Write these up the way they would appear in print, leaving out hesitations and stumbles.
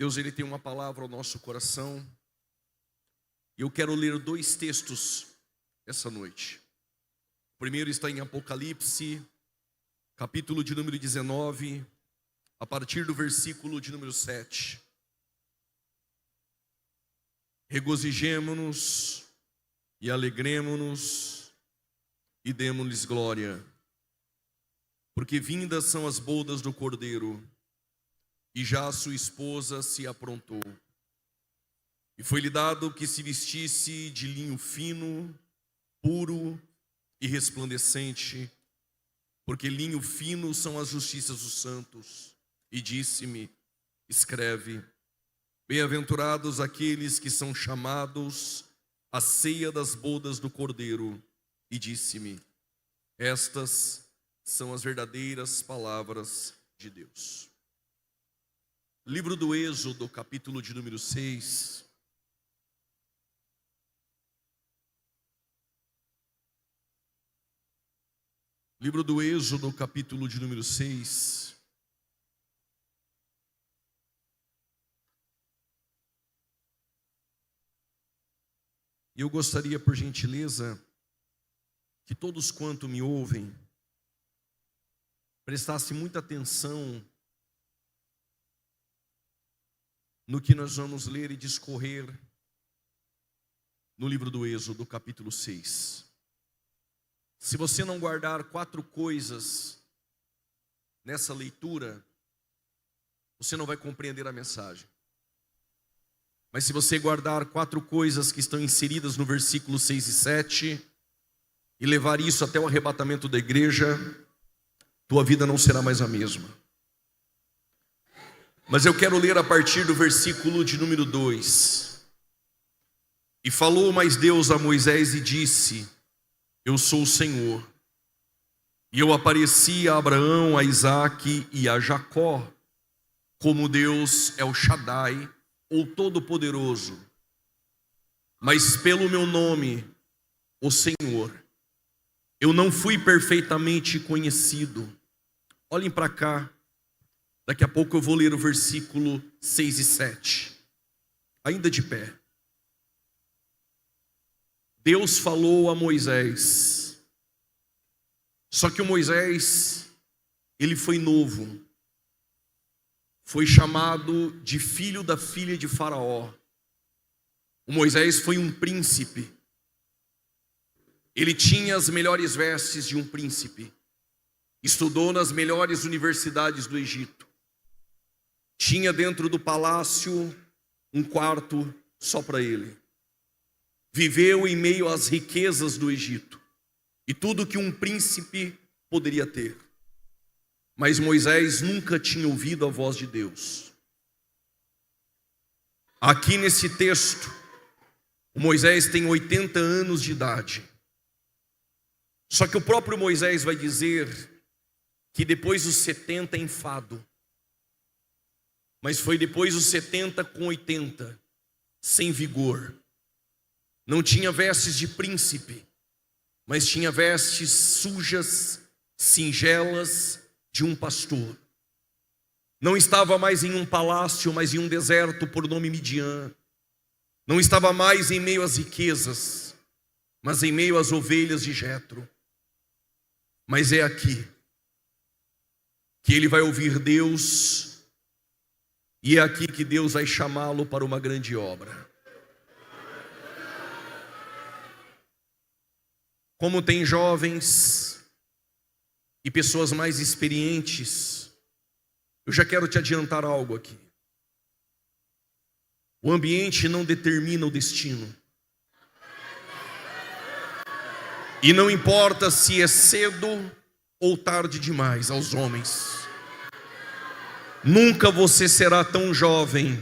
Deus, Ele tem uma palavra ao nosso coração. E eu quero ler dois textos essa noite. O primeiro está em Apocalipse, capítulo de número 19, a partir do versículo de número 7. Regozijemo-nos e alegremo-nos e demo-lhes glória, porque vindas são as bodas do Cordeiro, e já a sua esposa se aprontou. E foi-lhe dado que se vestisse de linho fino, puro e resplandecente, porque linho fino são as justiças dos santos. E disse-me: escreve, bem-aventurados aqueles que são chamados à ceia das bodas do Cordeiro. E disse-me: estas são as verdadeiras palavras de Deus. Livro do Êxodo, capítulo de número 6. Livro do Êxodo, capítulo de número 6. E eu gostaria, por gentileza, que todos quanto me ouvem prestassem muita atenção no que nós vamos ler e discorrer no livro do Êxodo, capítulo 6. Se você não guardar 4 coisas nessa leitura, você não vai compreender a mensagem. Mas se você guardar 4 coisas que estão inseridas no versículo 6 e 7, e levar isso até o arrebatamento da igreja, tua vida não será mais a mesma. Mas eu quero ler a partir do versículo de número 2. E falou mais Deus a Moisés e disse: eu sou o Senhor. E eu apareci a Abraão, a Isaque e a Jacó, como Deus El Shaddai, ou Todo-Poderoso. Mas pelo meu nome, o Senhor, eu não fui perfeitamente conhecido. Olhem para cá. Daqui a pouco eu vou ler o versículo 6 e 7. Ainda de pé. Deus falou a Moisés. Só que o Moisés, ele foi novo. Foi chamado de filho da filha de Faraó. O Moisés foi um príncipe. Ele tinha as melhores vestes de um príncipe. Estudou nas melhores universidades do Egito. Tinha dentro do palácio um quarto só para ele. Viveu em meio às riquezas do Egito e tudo que um príncipe poderia ter. Mas Moisés nunca tinha ouvido a voz de Deus. Aqui nesse texto, o Moisés tem 80 anos de idade. Só que o próprio Moisés vai dizer que depois dos 70 é enfado. Mas foi depois dos 70 com 80, sem vigor. Não tinha vestes de príncipe, mas tinha vestes sujas, singelas, de um pastor. Não estava mais em um palácio, mas em um deserto por nome Midian. Não estava mais em meio às riquezas, mas em meio às ovelhas de Jetro. Mas é aqui que ele vai ouvir Deus, e é aqui que Deus vai chamá-lo para uma grande obra. Como tem jovens e pessoas mais experientes, eu já quero te adiantar algo aqui. O ambiente não determina o destino. E não importa se é cedo ou tarde demais aos homens. Nunca você será tão jovem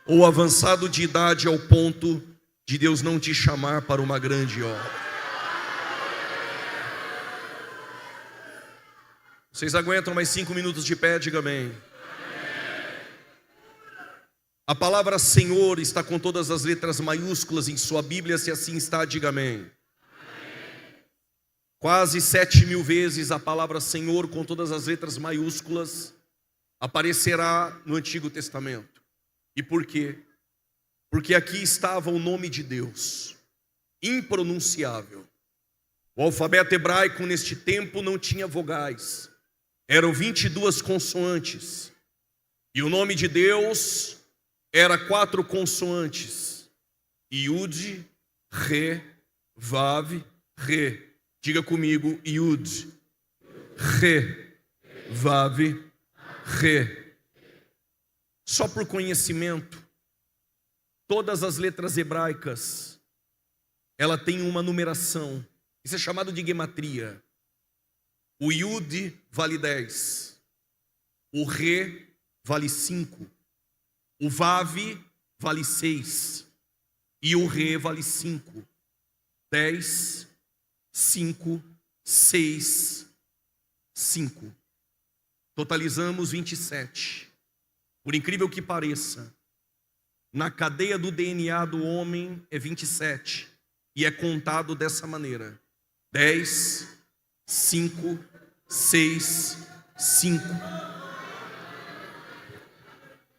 ou avançado de idade ao ponto de Deus não te chamar para uma grande obra. Vocês aguentam mais 5 minutos de pé? Diga amém. A palavra Senhor está com todas as letras maiúsculas em sua Bíblia. Se assim está, diga amém. Quase 7.000 vezes a palavra Senhor com todas as letras maiúsculas aparecerá no Antigo Testamento. E por quê? Porque aqui estava o nome de Deus, impronunciável. O alfabeto hebraico neste tempo não tinha vogais, eram 22 consoantes. E o nome de Deus era 4 consoantes: Yud, Re, Vav, Re. Diga comigo: Yud, Re, Vav, Re. Só por conhecimento, todas as letras hebraicas, ela tem uma numeração. Isso é chamado de gematria. O Yud vale 10, o Re vale 5, o Vav vale 6 e o Re vale 5. 10, 5, 6, 5. Totalizamos 27. Por incrível que pareça, na cadeia do DNA do homem é 27. E é contado dessa maneira: 10, 5, 6, 5.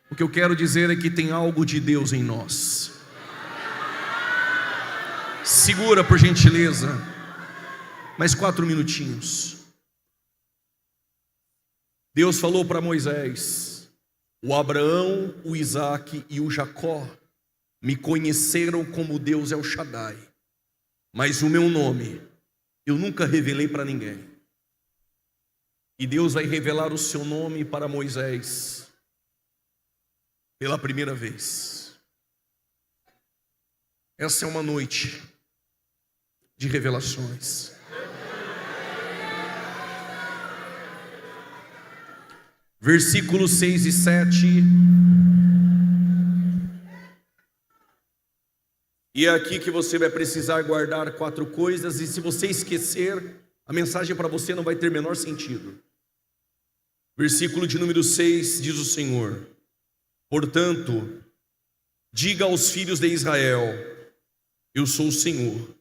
O que eu quero dizer é que tem algo de Deus em nós. Segura, por gentileza, mais 4 minutinhos. Deus falou para Moisés: o Abraão, o Isaque e o Jacó me conheceram como Deus El Shaddai, mas o meu nome eu nunca revelei para ninguém. E Deus vai revelar o seu nome para Moisés pela primeira vez. Essa é uma noite de revelações. Versículos 6 e 7. E é aqui que você vai precisar guardar 4 coisas. E se você esquecer, a mensagem para você não vai ter menor sentido. Versículo de número 6 diz o Senhor: portanto, diga aos filhos de Israel: eu sou o Senhor,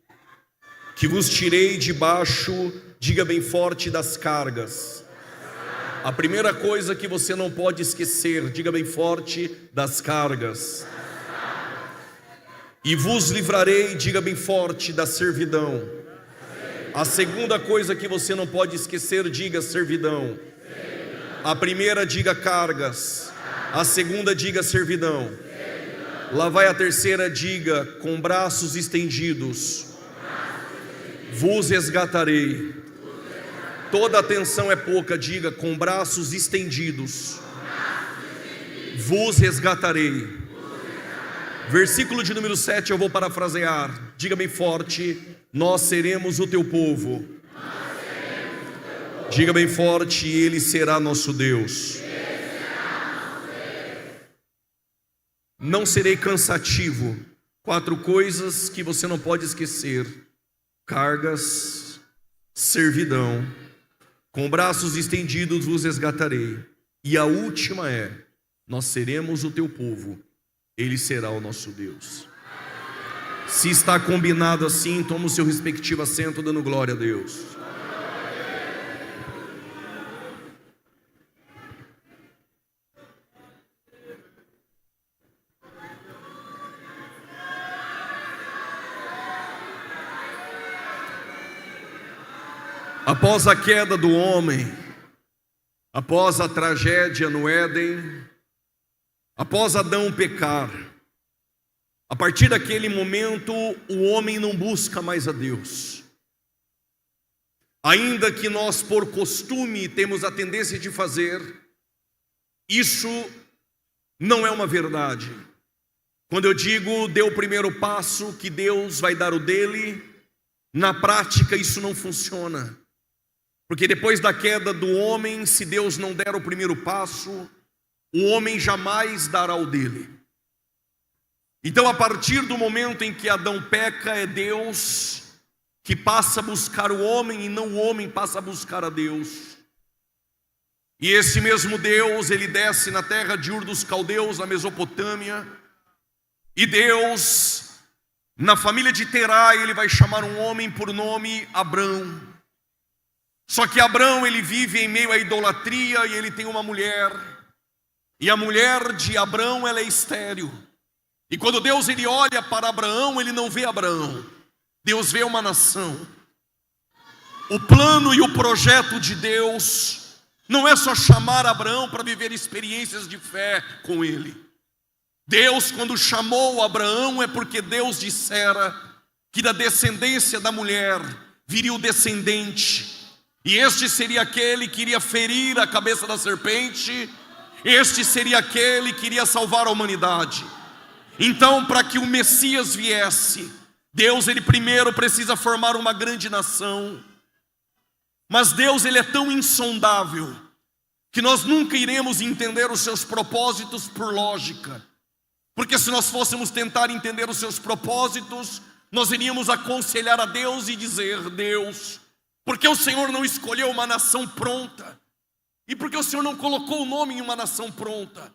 que vos tirei debaixo, diga bem forte, das cargas. A primeira coisa que você não pode esquecer, diga bem forte, das cargas. E vos livrarei, diga bem forte, da servidão. A segunda coisa que você não pode esquecer, diga servidão. A primeira, diga cargas. A segunda, diga servidão. Lá vai a terceira, diga com braços estendidos. Vos resgatarei. Toda atenção é pouca, diga com braços estendidos. Vos resgatarei. Versículo de número 7 eu vou parafrasear. Diga bem forte: nós seremos o teu povo. Diga bem forte: ele será nosso Deus. Não serei cansativo. 4 coisas que você não pode esquecer: cargas, servidão, com braços estendidos vos resgatarei. E a última é: nós seremos o teu povo, ele será o nosso Deus. Se está combinado assim, toma o seu respectivo assento, dando glória a Deus. Após a queda do homem, após a tragédia no Éden, após Adão pecar, a partir daquele momento o homem não busca mais a Deus. Ainda que nós por costume temos a tendência de fazer, isso não é uma verdade. Quando eu digo dê o primeiro passo, que Deus vai dar o dele, na prática isso não funciona. Porque depois da queda do homem, se Deus não der o primeiro passo, o homem jamais dará o dele. Então, a partir do momento em que Adão peca, é Deus que passa a buscar o homem e não o homem passa a buscar a Deus. E esse mesmo Deus, ele desce na terra de Ur dos Caldeus, na Mesopotâmia, e Deus, na família de Terá, ele vai chamar um homem por nome Abrão. Só que Abrão, ele vive em meio à idolatria e ele tem uma mulher E a mulher de Abrão, ela é estéril. E quando Deus ele olha para Abraão, ele não vê Abraão. Deus vê uma nação. O plano e o projeto de Deus não é só chamar Abraão para viver experiências de fé com ele. Deus, quando chamou Abraão, é porque Deus dissera que da descendência da mulher viria o descendente. E este seria aquele que iria ferir a cabeça da serpente. Este seria aquele que iria salvar a humanidade. Então, para que o Messias viesse, Deus ele primeiro precisa formar uma grande nação. Mas Deus ele é tão insondável que nós nunca iremos entender os seus propósitos por lógica. Porque se nós fôssemos tentar entender os seus propósitos, nós iríamos aconselhar a Deus e dizer: Deus, por que o Senhor não escolheu uma nação pronta? E por que o Senhor não colocou o nome em uma nação pronta?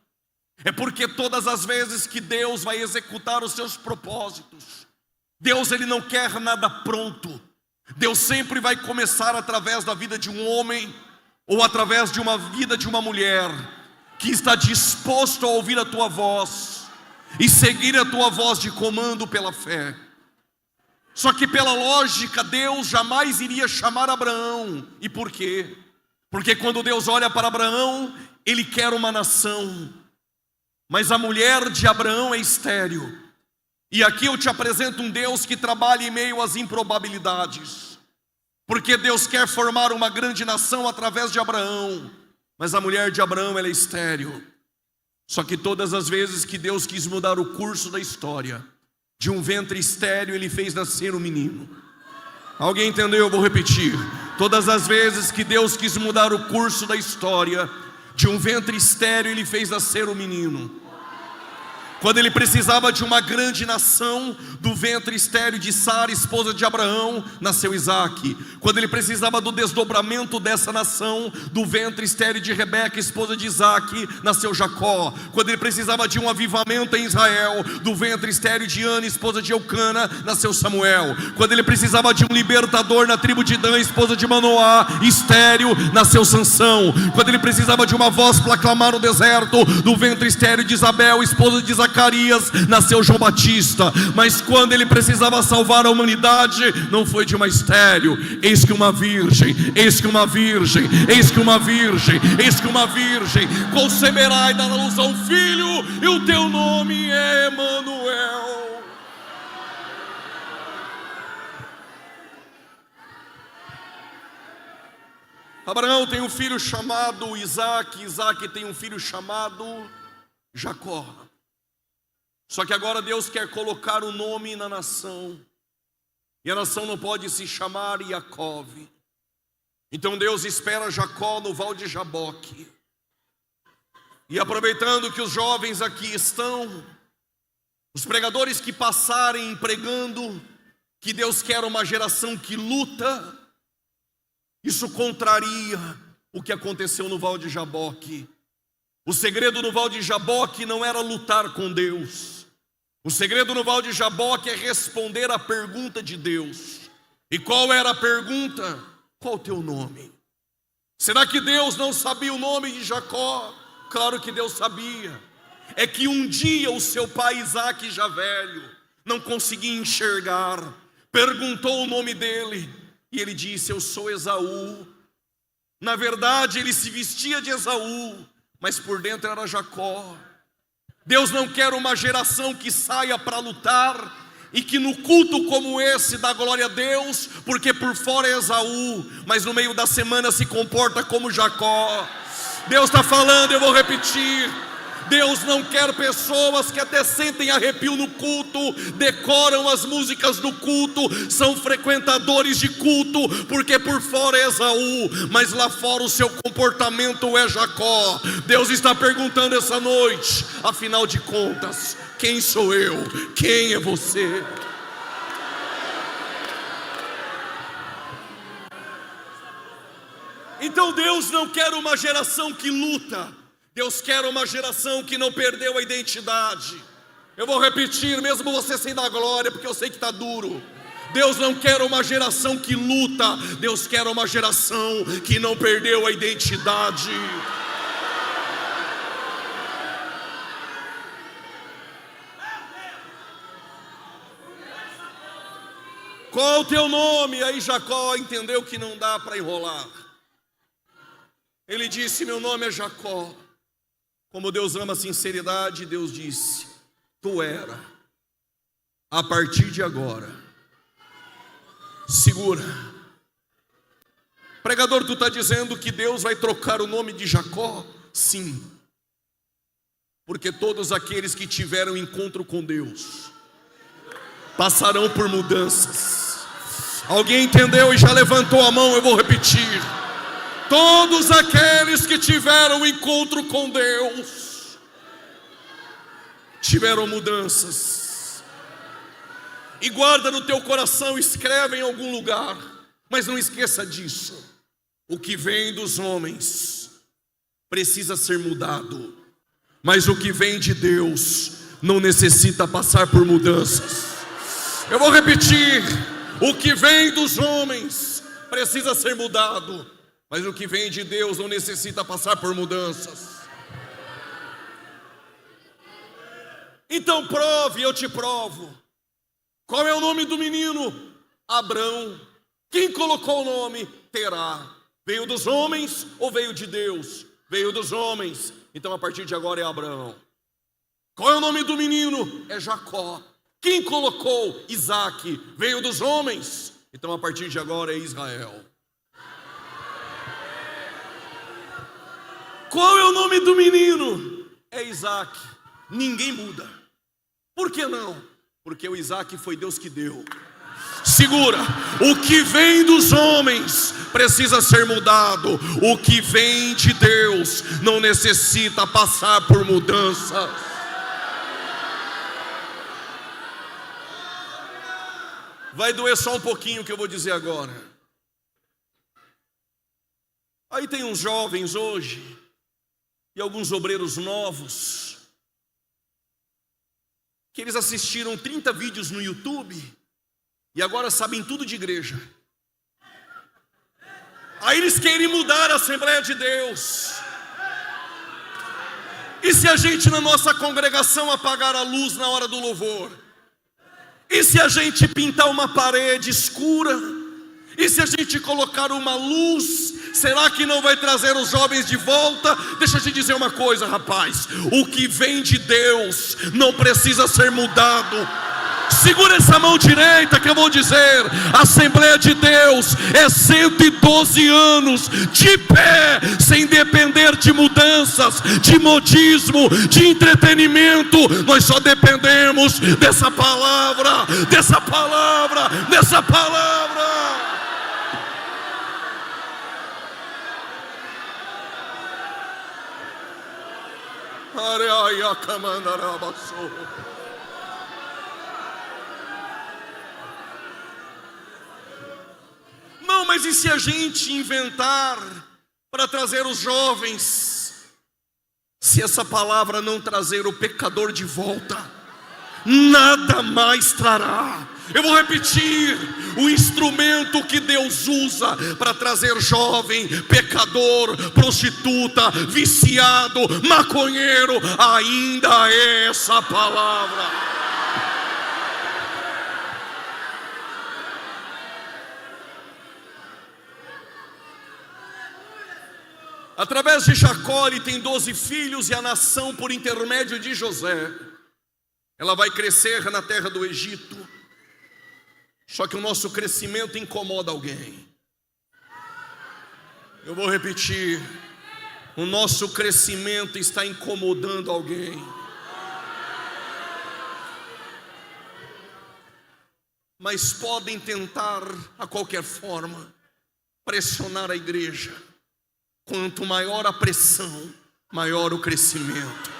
É porque todas as vezes que Deus vai executar os seus propósitos, Deus ele não quer nada pronto. Deus sempre vai começar através da vida de um homem ou através de uma vida de uma mulher que está disposto a ouvir a tua voz e seguir a tua voz de comando pela fé. Só que pela lógica, Deus jamais iria chamar Abraão. E por quê? Porque quando Deus olha para Abraão, ele quer uma nação. Mas a mulher de Abraão é estéril. E aqui eu te apresento um Deus que trabalha em meio às improbabilidades. Porque Deus quer formar uma grande nação através de Abraão. Mas a mulher de Abraão ela é estéril. Só que todas as vezes que Deus quis mudar o curso da história, de um ventre estéril ele fez nascer um menino. Alguém entendeu? Eu vou repetir. Todas as vezes que Deus quis mudar o curso da história, de um ventre estéril ele fez nascer um menino. Quando ele precisava de uma grande nação, do ventre estéril de Sara, esposa de Abraão, nasceu Isaque. Quando ele precisava do desdobramento dessa nação, do ventre estéril de Rebeca, esposa de Isaque, nasceu Jacó. Quando ele precisava de um avivamento em Israel, do ventre estéril de Ana, esposa de Eucana, nasceu Samuel. Quando ele precisava de um libertador na tribo de Dan, esposa de Manoá, estéril, nasceu Sansão. Quando ele precisava de uma voz para clamar no deserto, do ventre estéril de Isabel, esposa de Zacarias, nasceu João Batista. Mas quando ele precisava salvar a humanidade, não foi de uma estéril. Eis que uma virgem, eis que uma virgem, eis que uma virgem, eis que uma virgem conceberá e dará luz a um filho, e o teu nome é Emanuel. Abraão tem um filho chamado Isaque, Isaque tem um filho chamado Jacó. Só que agora Deus quer colocar o nome na nação. E a nação não pode se chamar Jacó. Então Deus espera Jacó no Val de Jaboque. E aproveitando que os jovens aqui estão, os pregadores que passarem pregando que Deus quer uma geração que luta, isso contraria o que aconteceu no Val de Jaboque. O segredo no Val de Jaboque não era lutar com Deus. O segredo no Val de Jaboque é responder à pergunta de Deus. E qual era a pergunta? Qual o teu nome? Será que Deus não sabia o nome de Jacó? Claro que Deus sabia. É que um dia o seu pai Isaque, já velho, não conseguia enxergar, perguntou o nome dele, e ele disse: eu sou Esaú. Na verdade ele se vestia de Esaú, mas por dentro era Jacó. Deus não quer uma geração que saia para lutar e que no culto como esse dá glória a Deus, porque por fora é Esaú, mas no meio da semana se comporta como Jacó. Deus está falando, eu vou repetir. Deus não quer pessoas que até sentem arrepio no culto, decoram as músicas do culto, são frequentadores de culto, porque por fora é Esaú, mas lá fora o seu comportamento é Jacó. Deus está perguntando essa noite, afinal de contas, quem sou eu? Quem é você? Então Deus não quer uma geração que luta. Deus quer uma geração que não perdeu a identidade. Eu vou repetir, mesmo você sem dar glória, porque eu sei que está duro. Deus não quer uma geração que luta. Deus quer uma geração que não perdeu a identidade. Qual o teu nome? Aí Jacó entendeu que não dá para enrolar. Ele disse: meu nome é Jacó. Como Deus ama a sinceridade, Deus disse: tu era, a partir de agora. Segura. Pregador, tu está dizendo que Deus vai trocar o nome de Jacó? Sim. Porque todos aqueles que tiveram encontro com Deus passarão por mudanças. Alguém entendeu e já levantou a mão? Eu vou repetir. Todos aqueles que tiveram encontro com Deus tiveram mudanças. E guarda no teu coração, escreve em algum lugar, mas não esqueça disso: o que vem dos homens precisa ser mudado, mas o que vem de Deus não necessita passar por mudanças. Eu vou repetir: o que vem dos homens precisa ser mudado, mas o que vem de Deus não necessita passar por mudanças. Então prove, eu te provo. Qual é o nome do menino? Abrão. Quem colocou o nome? Terá. Veio dos homens ou veio de Deus? Veio dos homens. Então a partir de agora é Abraão. Qual é o nome do menino? É Jacó. Quem colocou? Isaac. Veio dos homens. Então a partir de agora é Israel. Qual é o nome do menino? É Isaac. Ninguém muda. Por que não? Porque o Isaac foi Deus que deu. Segura. O que vem dos homens precisa ser mudado. O que vem de Deus não necessita passar por mudança. Vai doer só um pouquinho o que eu vou dizer agora. Aí tem uns jovens hoje e alguns obreiros novos que eles assistiram 30 vídeos no YouTube e agora sabem tudo de igreja. Aí eles querem mudar a Assembleia de Deus. E se a gente na nossa congregação apagar a luz na hora do louvor? E se a gente pintar uma parede escura? E se a gente colocar uma luz? Será que não vai trazer os jovens de volta? Deixa eu te dizer uma coisa, rapaz. O que vem de Deus não precisa ser mudado. Segura essa mão direita que eu vou dizer. A Assembleia de Deus é 112 anos de pé, sem depender de mudanças, de modismo, de entretenimento. Nós só dependemos dessa palavra, dessa palavra, dessa palavra. Não, mas e se a gente inventar para trazer os jovens? Se essa palavra não trazer o pecador de volta, nada mais trará. Eu vou repetir: o instrumento que Deus usa para trazer jovem, pecador, prostituta, viciado, maconheiro, ainda é essa palavra. Através de Jacó ele tem 12 filhos, e a nação, por intermédio de José, ela vai crescer na terra do Egito. Só que o nosso crescimento incomoda alguém. Eu vou repetir: o nosso crescimento está incomodando alguém. Mas podem tentar a qualquer forma pressionar a igreja. Quanto maior a pressão, maior o crescimento.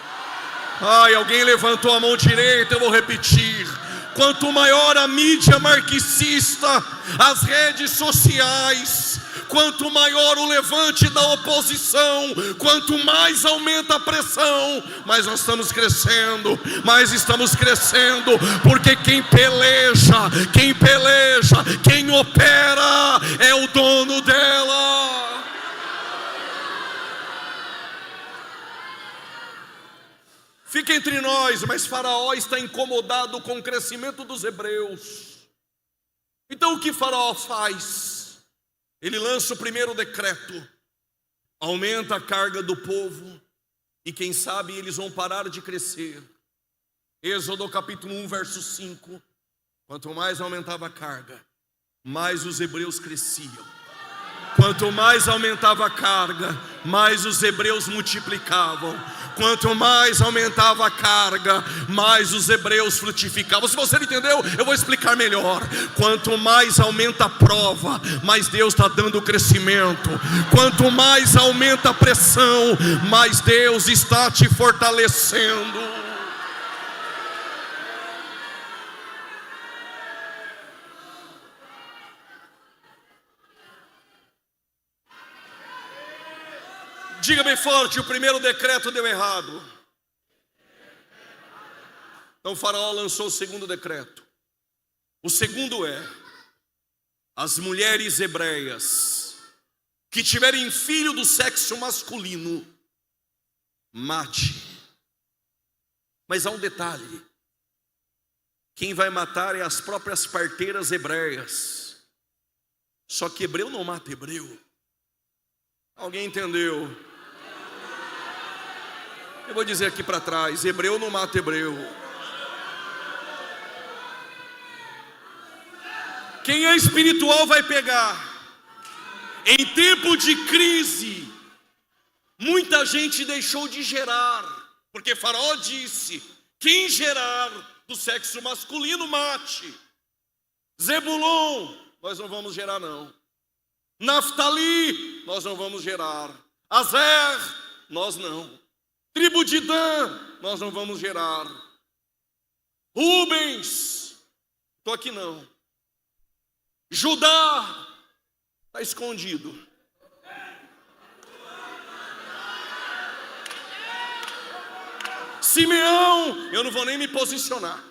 Ai, alguém levantou a mão direita, eu vou repetir. Quanto maior a mídia marxista, as redes sociais, quanto maior o levante da oposição, quanto mais aumenta a pressão, mais nós estamos crescendo, porque quem peleja, quem opera é o dono dela. Fica entre nós, mas Faraó está incomodado com o crescimento dos hebreus. Então o que Faraó faz? Ele lança o primeiro decreto, aumenta a carga do povo, e quem sabe eles vão parar de crescer. Êxodo capítulo 1, verso 5. Quanto mais aumentava a carga, mais os hebreus cresciam. Quanto mais aumentava a carga, mais os hebreus multiplicavam. Quanto mais aumentava a carga, mais os hebreus frutificavam. Se você não entendeu, eu vou explicar melhor. Quanto mais aumenta a prova, mais Deus está dando crescimento. Quanto mais aumenta a pressão, mais Deus está te fortalecendo. Diga bem forte: o primeiro decreto deu errado. Então Faraó lançou o segundo decreto. O segundo é: as mulheres hebreias que tiverem filho do sexo masculino, mate. Mas há um detalhe: quem vai matar é as próprias parteiras hebreias. Só que hebreu não mata hebreu. Alguém entendeu? Eu vou dizer aqui para trás: hebreu não mata hebreu. Quem é espiritual vai pegar. Em tempo de crise, muita gente deixou de gerar, porque Faraó disse: quem gerar do sexo masculino, mate. Zebulon, nós não vamos gerar não. Naftali, nós não vamos gerar. Azer, nós não. Tribo de Dan, nós não vamos gerar. Rubens, estou aqui não. Judá, está escondido. Simeão, eu não vou nem me posicionar.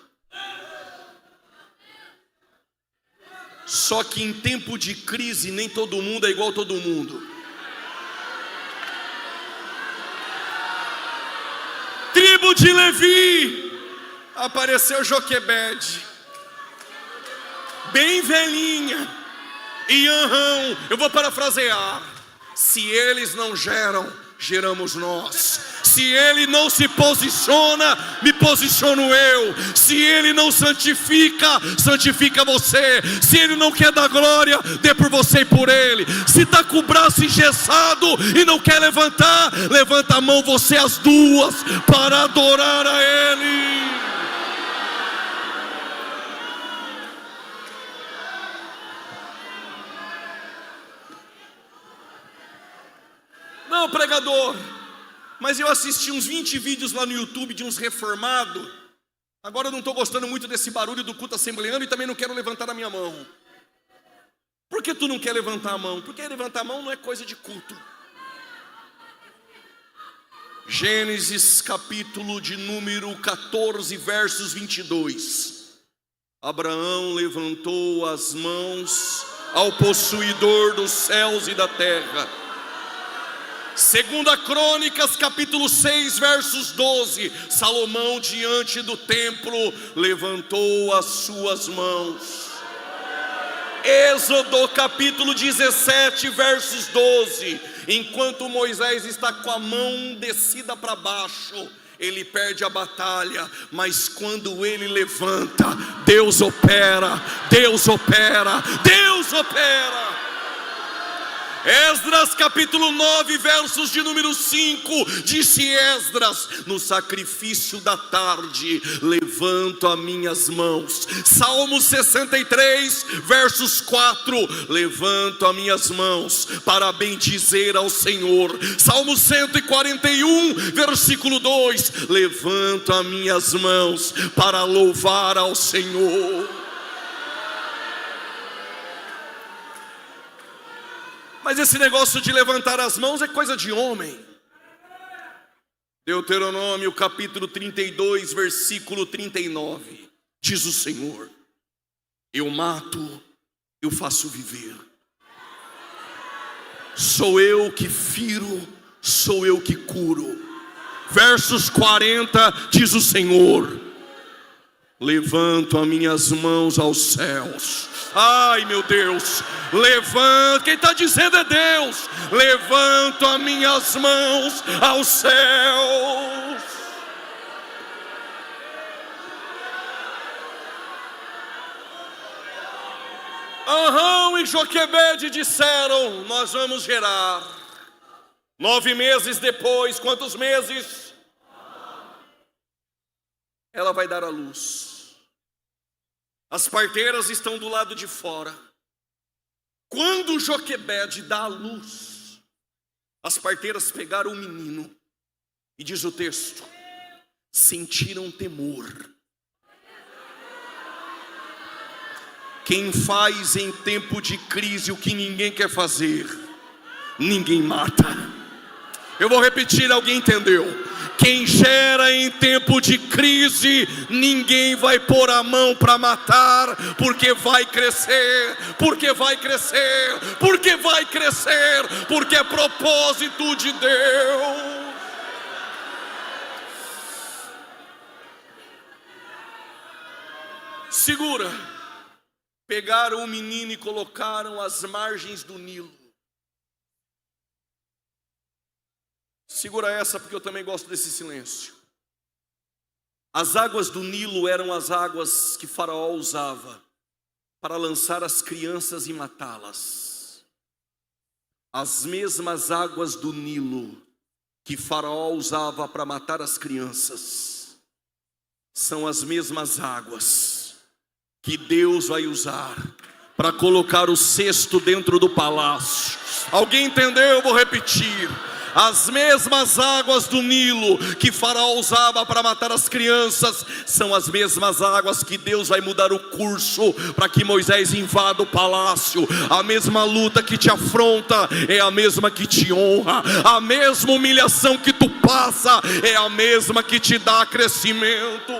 Só que em tempo de crise, nem todo mundo é igual a todo mundo. Tribo de Levi, apareceu Joquebede, bem velhinha, e Anrão. Eu vou parafrasear: se eles não geram, geramos nós. Se ele não se posiciona, me posiciono eu. Se ele não santifica, santifica você. Se ele não quer dar glória, dê por você e por ele. Se está com o braço engessado e não quer levantar, levanta a mão você as duas para adorar a ele. Não, pregador, mas eu assisti uns 20 vídeos lá no YouTube de uns reformados. Agora eu não estou gostando muito desse barulho do culto assembleano e também não quero levantar a minha mão. Por que tu não quer levantar a mão? Porque levantar a mão não é coisa de culto. Gênesis capítulo de número 14, versos 22. Abraão levantou as mãos ao possuidor dos céus e da terra. Segunda Crônicas, capítulo 6, versos 12. Salomão, diante do templo, levantou as suas mãos. Êxodo, capítulo 17, versos 12. Enquanto Moisés está com a mão descida para baixo, ele perde a batalha, mas quando ele levanta, Deus opera, Deus opera, Deus opera. Esdras capítulo 9, versos de número 5. Disse Esdras: no sacrifício da tarde levanto as minhas mãos. Salmo 63, versos 4. Levanto as minhas mãos para bendizer ao Senhor. Salmo 141, versículo 2. Levanto as minhas mãos para louvar ao Senhor. Mas esse negócio de levantar as mãos é coisa de homem. Deuteronômio capítulo 32, versículo 39. Diz o Senhor: eu mato, eu faço viver. Sou eu que firo, sou eu que curo. Versos 40, diz o Senhor: Levanto as minhas mãos aos céus. Ai, meu Deus, levanto, quem está dizendo é Deus. Levanto as minhas mãos aos céus. Arão e Joquebede disseram: nós vamos gerar. 9 meses depois, quantos meses? Ela vai dar à luz. As parteiras estão do lado de fora. Quando Joquebede dá à luz, as parteiras pegaram o menino, e diz o texto, sentiram temor. Quem faz em tempo de crise o que ninguém quer fazer, ninguém mata. Eu vou repetir, alguém entendeu? Quem gera em tempo de crise, ninguém vai pôr a mão para matar, porque vai crescer, porque vai crescer, porque vai crescer, porque é propósito de Deus. Segura. Pegaram o menino e colocaram às margens do Nilo. Segura essa, porque eu também gosto desse silêncio. As águas do Nilo eram as águas que Faraó usava para lançar as crianças e matá-las. As mesmas águas do Nilo que Faraó usava para matar as crianças são as mesmas águas que Deus vai usar para colocar o cesto dentro do palácio. Alguém entendeu? Eu vou repetir. As mesmas águas do Nilo que Faraó usava para matar as crianças são as mesmas águas que Deus vai mudar o curso para que Moisés invada o palácio. A mesma luta que te afronta é a mesma que te honra. A mesma humilhação que tu passa é a mesma que te dá crescimento.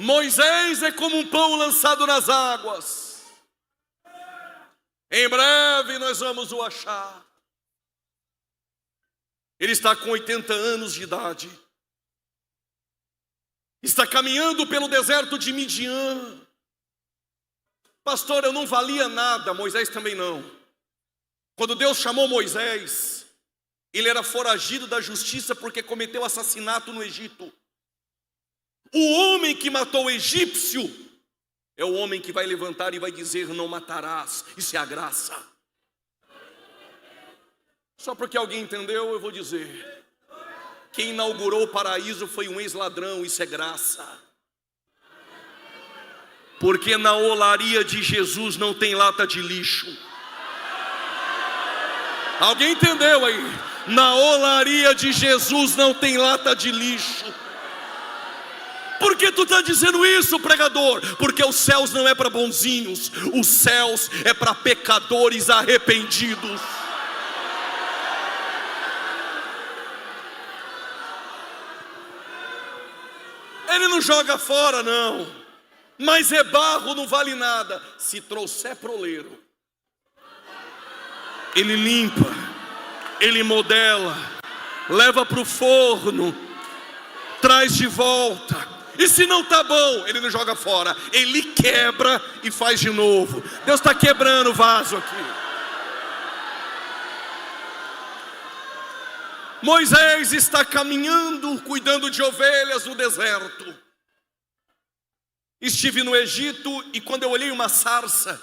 Moisés é como um pão lançado nas águas. Em breve nós vamos o achar. Ele está com 80 anos de idade. Está caminhando pelo deserto de Midian. Pastor, eu não valia nada, Moisés também não. Quando Deus chamou Moisés, ele era foragido da justiça porque cometeu assassinato no Egito. O homem que matou o egípcio é o homem que vai levantar e vai dizer: não matarás. Isso é a graça. Só porque alguém entendeu, eu vou dizer: quem inaugurou o paraíso foi um ex-ladrão. Isso é graça. Porque na olaria de Jesus não tem lata de lixo. Alguém entendeu aí? Na olaria de Jesus não tem lata de lixo. Por que tu está dizendo isso, pregador? Porque os céus não é para bonzinhos, os céus é para pecadores arrependidos. Ele não joga fora não, mas é barro, não vale nada. Se trouxer proleiro, ele limpa, ele modela, leva para o forno, traz de volta. E se não está bom, ele não joga fora, ele quebra e faz de novo. Deus está quebrando o vaso aqui. Moisés está caminhando, cuidando de ovelhas no deserto. Estive no Egito e quando eu olhei uma sarça,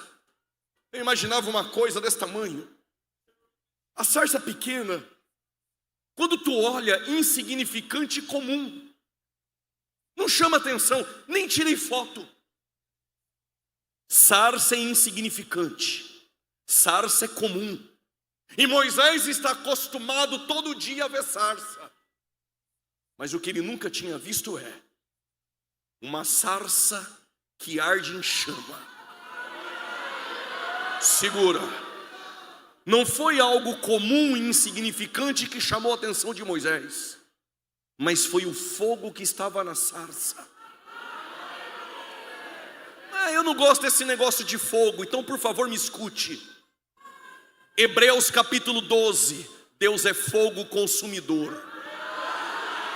eu imaginava uma coisa desse tamanho. A sarça pequena, quando tu olha, insignificante e comum. Não chama atenção, nem tirei foto. Sarça é insignificante, sarça é comum. E Moisés está acostumado todo dia a ver sarça. Mas o que ele nunca tinha visto é uma sarça que arde em chama. Segura. Não foi algo comum e insignificante que chamou a atenção de Moisés, mas foi o fogo que estava na sarça. Eu não gosto desse negócio de fogo, então por favor me escute. Hebreus capítulo 12, Deus é fogo consumidor.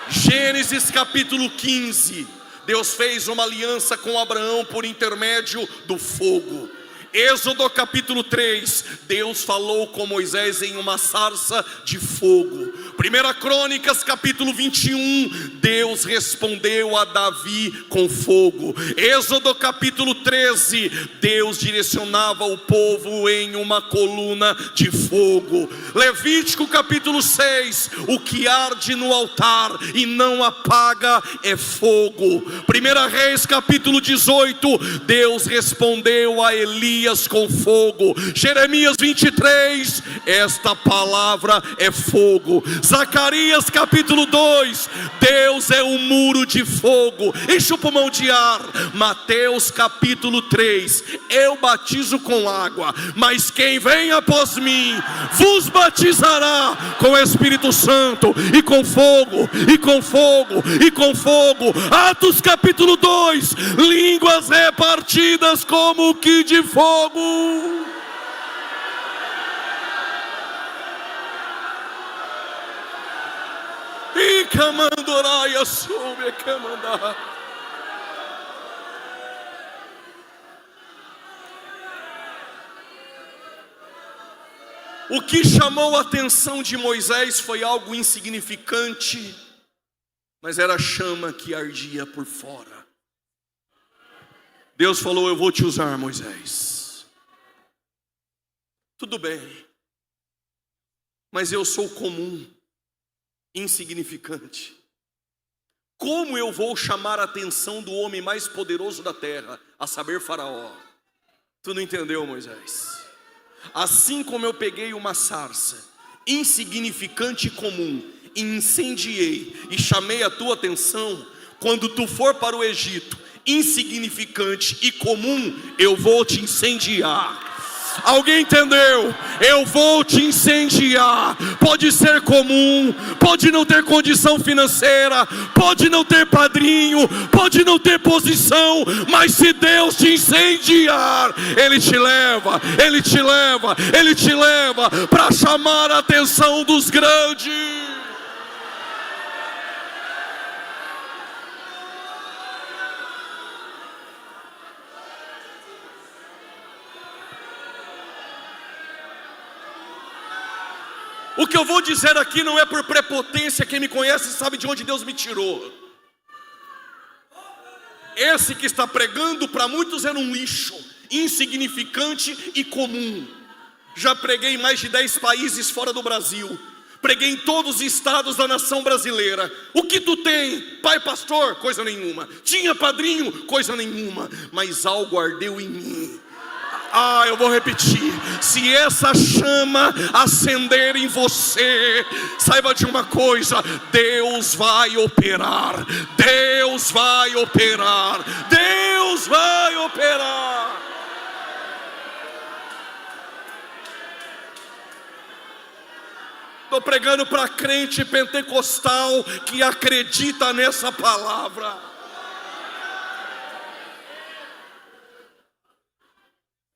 Gênesis capítulo 15, Deus fez uma aliança com Abraão por intermédio do fogo. Êxodo capítulo 3, Deus falou com Moisés em uma sarça de fogo. 1 Crônicas capítulo 21, Deus respondeu a Davi com fogo. Êxodo capítulo 13, Deus direcionava o povo em uma coluna de fogo. Levítico capítulo 6, o que arde no altar e não apaga é fogo. 1 Reis capítulo 18, Deus respondeu a Elias com fogo. Jeremias 23, esta palavra é fogo. Zacarias capítulo 2, Deus é um muro de fogo. Enche o pulmão de ar. Mateus capítulo 3, eu batizo com água, mas quem vem após mim vos batizará com o Espírito Santo e com fogo, e com fogo, e com fogo. Atos capítulo 2, línguas repartidas como que de fogo. E camandoraia soube camandar. O que chamou a atenção de Moisés foi algo insignificante, mas era a chama que ardia por fora. Deus falou: eu vou te usar, Moisés. Tudo bem, mas eu sou comum, insignificante. Como eu vou chamar a atenção do homem mais poderoso da terra, a saber, Faraó? Tu não entendeu, Moisés? Assim como eu peguei uma sarça insignificante e comum, incendiei e chamei a tua atenção, quando tu for para o Egito, insignificante e comum, eu vou te incendiar. Alguém entendeu? Eu vou te incendiar. Pode ser comum, pode não ter condição financeira, pode não ter padrinho, pode não ter posição, mas se Deus te incendiar, Ele te leva, Ele te leva, Ele te leva para chamar a atenção dos grandes. O que eu vou dizer aqui não é por prepotência, quem me conhece sabe de onde Deus me tirou. Esse que está pregando para muitos era um lixo, insignificante e comum. Já preguei em mais de 10 países fora do Brasil, preguei em todos os estados da nação brasileira. O que tu tem? Pai pastor? Coisa nenhuma. Tinha padrinho? Coisa nenhuma. Mas algo ardeu em mim. Eu vou repetir. Se essa chama acender em você, saiba de uma coisa: Deus vai operar. Deus vai operar. Deus vai operar. Estou pregando para crente pentecostal que acredita nessa palavra.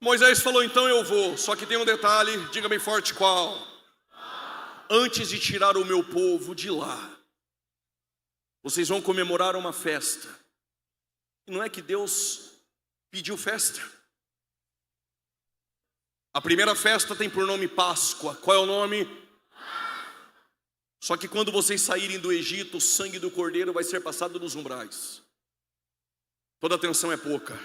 Moisés falou: então eu vou, só que tem um detalhe, diga bem forte qual. Antes de tirar o meu povo de lá, vocês vão comemorar uma festa. E não é que Deus pediu festa. A primeira festa tem por nome Páscoa. Qual é o nome? Só que quando vocês saírem do Egito, o sangue do cordeiro vai ser passado nos umbrais. Toda atenção é pouca.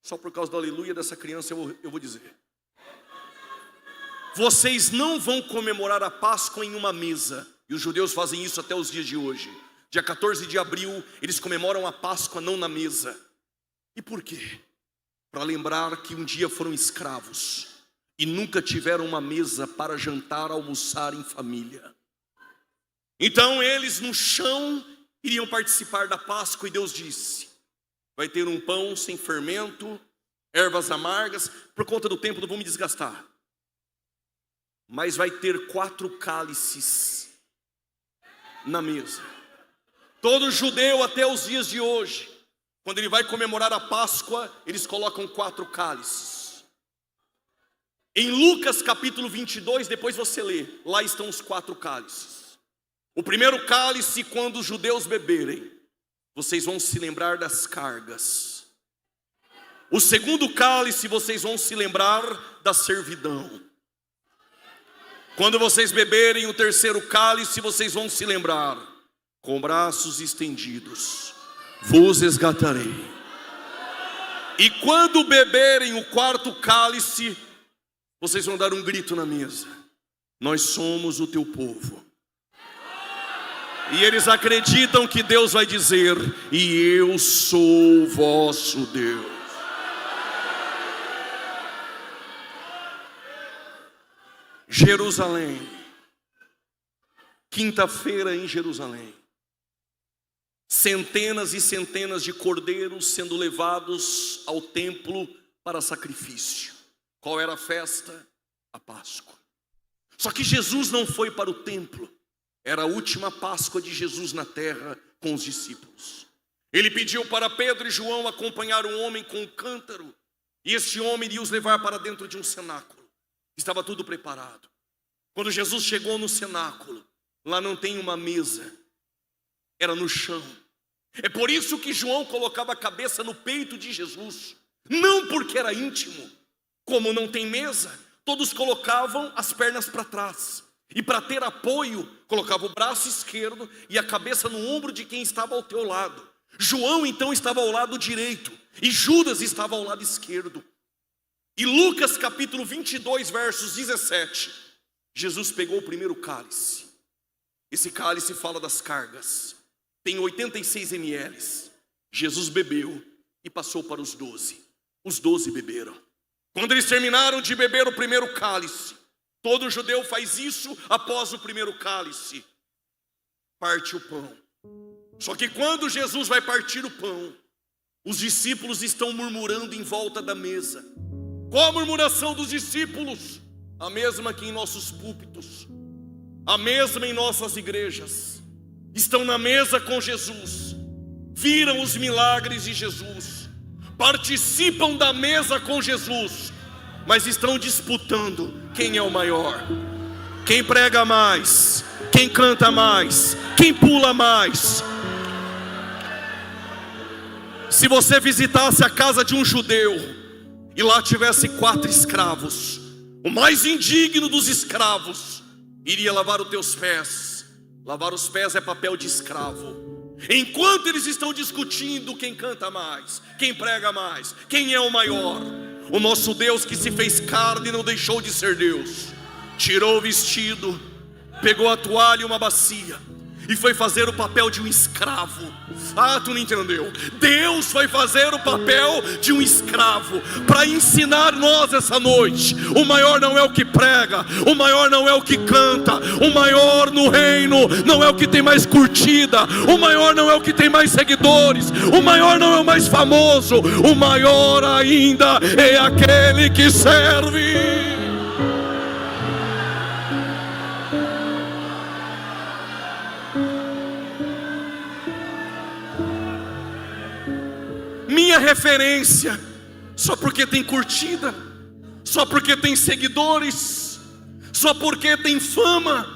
Só por causa do aleluia dessa criança eu vou dizer. Vocês não vão comemorar a Páscoa em uma mesa. E os judeus fazem isso até os dias de hoje. Dia 14 de abril, eles comemoram a Páscoa não na mesa. E por quê? Para lembrar que um dia foram escravos e nunca tiveram uma mesa para jantar, almoçar em família. Então eles no chão iriam participar da Páscoa, e Deus disse: vai ter um pão sem fermento, ervas amargas. Por conta do tempo não vou me desgastar, mas vai ter 4 cálices na mesa. Todo judeu até os dias de hoje, quando ele vai comemorar a Páscoa, eles colocam 4 cálices. Em Lucas capítulo 22, depois você lê, lá estão os 4 cálices. O primeiro cálice, quando os judeus beberem, vocês vão se lembrar das cargas. O segundo cálice, vocês vão se lembrar da servidão. Quando vocês beberem o terceiro cálice, vocês vão se lembrar: com braços estendidos, vos resgatarei. E quando beberem o quarto cálice, vocês vão dar um grito na mesa: nós somos o teu povo. E eles acreditam que Deus vai dizer: e eu sou o vosso Deus. Jerusalém, quinta-feira em Jerusalém, centenas e centenas de cordeiros sendo levados ao templo para sacrifício. Qual era a festa? A Páscoa. Só que Jesus não foi para o templo. Era a última Páscoa de Jesus na terra com os discípulos. Ele pediu para Pedro e João acompanhar um homem com um cântaro, e este homem iria os levar para dentro de um cenáculo. Estava tudo preparado. Quando Jesus chegou no cenáculo, lá não tem uma mesa, era no chão. É por isso que João colocava a cabeça no peito de Jesus, não porque era íntimo. Como não tem mesa, todos colocavam as pernas para trás, e para ter apoio, colocava o braço esquerdo e a cabeça no ombro de quem estava ao teu lado. João então estava ao lado direito, e Judas estava ao lado esquerdo. E Lucas capítulo 22, versos 17, Jesus pegou o primeiro cálice. Esse cálice fala das cargas, tem 86 ml. Jesus bebeu e passou para os 12. Os 12 beberam. Quando eles terminaram de beber o primeiro cálice, todo judeu faz isso após o primeiro cálice, parte o pão. Só que quando Jesus vai partir o pão, os discípulos estão murmurando em volta da mesa. Qual a murmuração dos discípulos? A mesma que em nossos púlpitos, a mesma em nossas igrejas. Estão na mesa com Jesus, viram os milagres de Jesus, participam da mesa com Jesus, mas estão disputando quem é o maior, quem prega mais, quem canta mais, quem pula mais. Se você visitasse a casa de um judeu e lá tivesse 4 escravos, o mais indigno dos escravos iria lavar os teus pés. Lavar os pés é papel de escravo. Enquanto eles estão discutindo quem canta mais, quem prega mais, quem é o maior, o nosso Deus que se fez carne não deixou de ser Deus. Tirou o vestido, pegou a toalha e uma bacia e foi fazer o papel de um escravo. Ah, tu não entendeu? Deus vai fazer o papel de um escravo para ensinar nós essa noite. O maior não é o que prega, o maior não é o que canta, o maior no reino não é o que tem mais curtida, o maior não é o que tem mais seguidores, o maior não é o mais famoso, o maior ainda é aquele que serve. Minha referência, só porque tem curtida, só porque tem seguidores, só porque tem fama,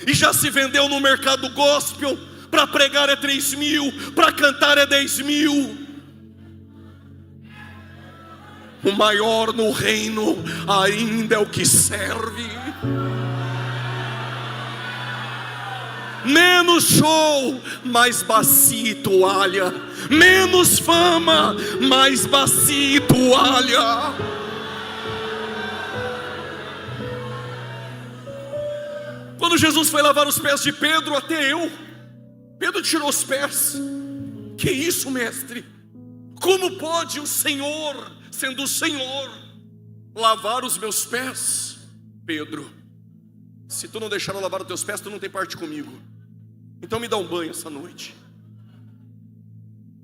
e já se vendeu no mercado gospel, para pregar é 3 mil, para cantar é 10 mil. O maior no reino ainda é o que serve. Menos show, mais bacia e toalha. Menos fama, mais bacia e toalha. Quando Jesus foi lavar os pés de Pedro, até Pedro tirou os pés. Que isso, mestre? Como pode o Senhor, sendo o Senhor, lavar os meus pés? Pedro, se tu não deixar eu lavar os teus pés, tu não tem parte comigo. Então me dá um banho essa noite.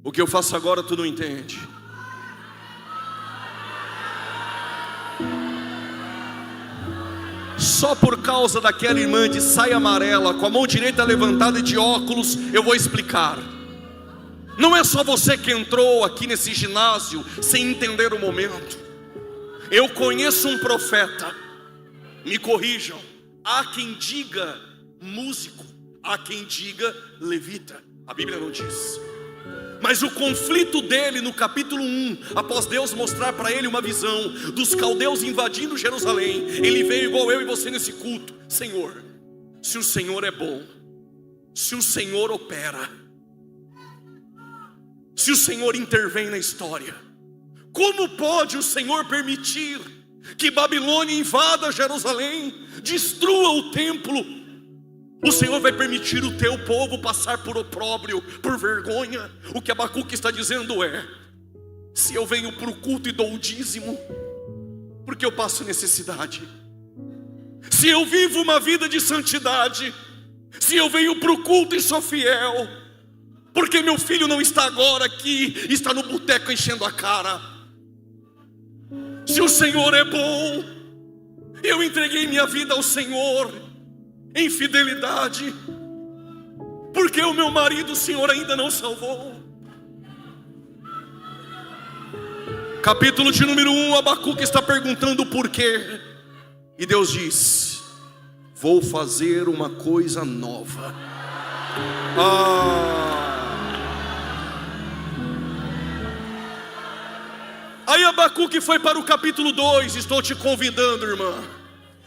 O que eu faço agora tu não entende. Só por causa daquela irmã de saia amarela, com a mão direita levantada e de óculos, eu vou explicar. Não é só você que entrou aqui nesse ginásio sem entender o momento. Eu conheço um profeta, me corrijam, há quem diga músico, Há quem diga levita, a Bíblia não diz. Mas o conflito dele no capítulo 1, após Deus mostrar para ele uma visão dos caldeus invadindo Jerusalém, ele veio igual eu e você nesse culto. Senhor, se o Senhor é bom, se o Senhor opera, se o Senhor intervém na história, como pode o Senhor permitir que Babilônia invada Jerusalém, destrua o templo? O Senhor vai permitir o teu povo passar por opróbrio, por vergonha. O que Abacuque está dizendo é: se eu venho para o culto e dou o dízimo, porque eu passo necessidade. Se eu vivo uma vida de santidade, se eu venho para o culto e sou fiel, porque meu filho não está agora aqui, está no boteco enchendo a cara. Se o Senhor é bom, eu entreguei minha vida ao Senhor em fidelidade, porque o meu marido o Senhor ainda não salvou. Capítulo de número 1, Abacuque está perguntando por quê. E Deus diz: vou fazer uma coisa nova. Aí Abacuque foi para o capítulo 2. Estou te convidando, irmã,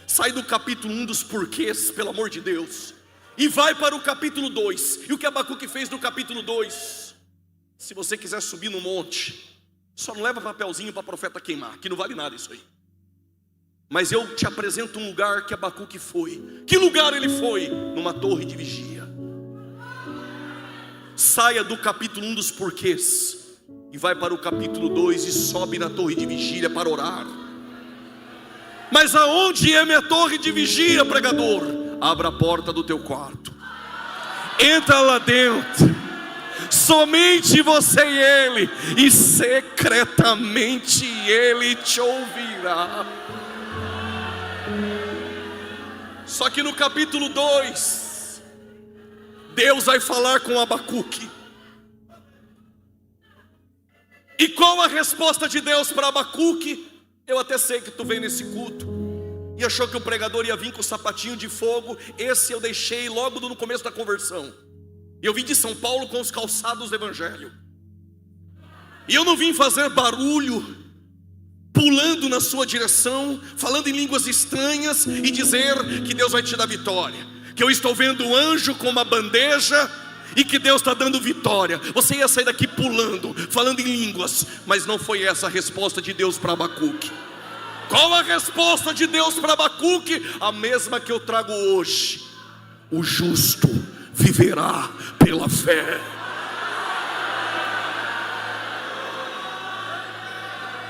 sai do capítulo 1 dos porquês, pelo amor de Deus, e vai para o capítulo 2. E o que Abacuque fez no capítulo 2? Se você quiser subir no monte, só não leva papelzinho para profeta queimar, que não vale nada isso aí. Mas eu te apresento um lugar que Abacuque foi. Que lugar ele foi? Numa torre de vigia. Saia do capítulo 1 dos porquês e vai para o capítulo 2 e sobe na torre de vigília para orar. Mas aonde é minha torre de vigia, pregador? Abra a porta do teu quarto, entra lá dentro, somente você e ele, e secretamente ele te ouvirá. Só que no capítulo 2, Deus vai falar com Abacuque. E qual a resposta de Deus para Abacuque? Eu até sei que tu veio nesse culto e achou que o pregador ia vir com o sapatinho de fogo. Esse eu deixei logo no começo da conversão. Eu vim de São Paulo com os calçados do evangelho. E eu não vim fazer barulho, pulando na sua direção, falando em línguas estranhas e dizer que Deus vai te dar vitória, que eu estou vendo o anjo com uma bandeja e que Deus está dando vitória. Você ia sair daqui pulando, falando em línguas. Mas não foi essa a resposta de Deus para Abacuque. Qual a resposta de Deus para Abacuque? A mesma que eu trago hoje: o justo viverá pela fé.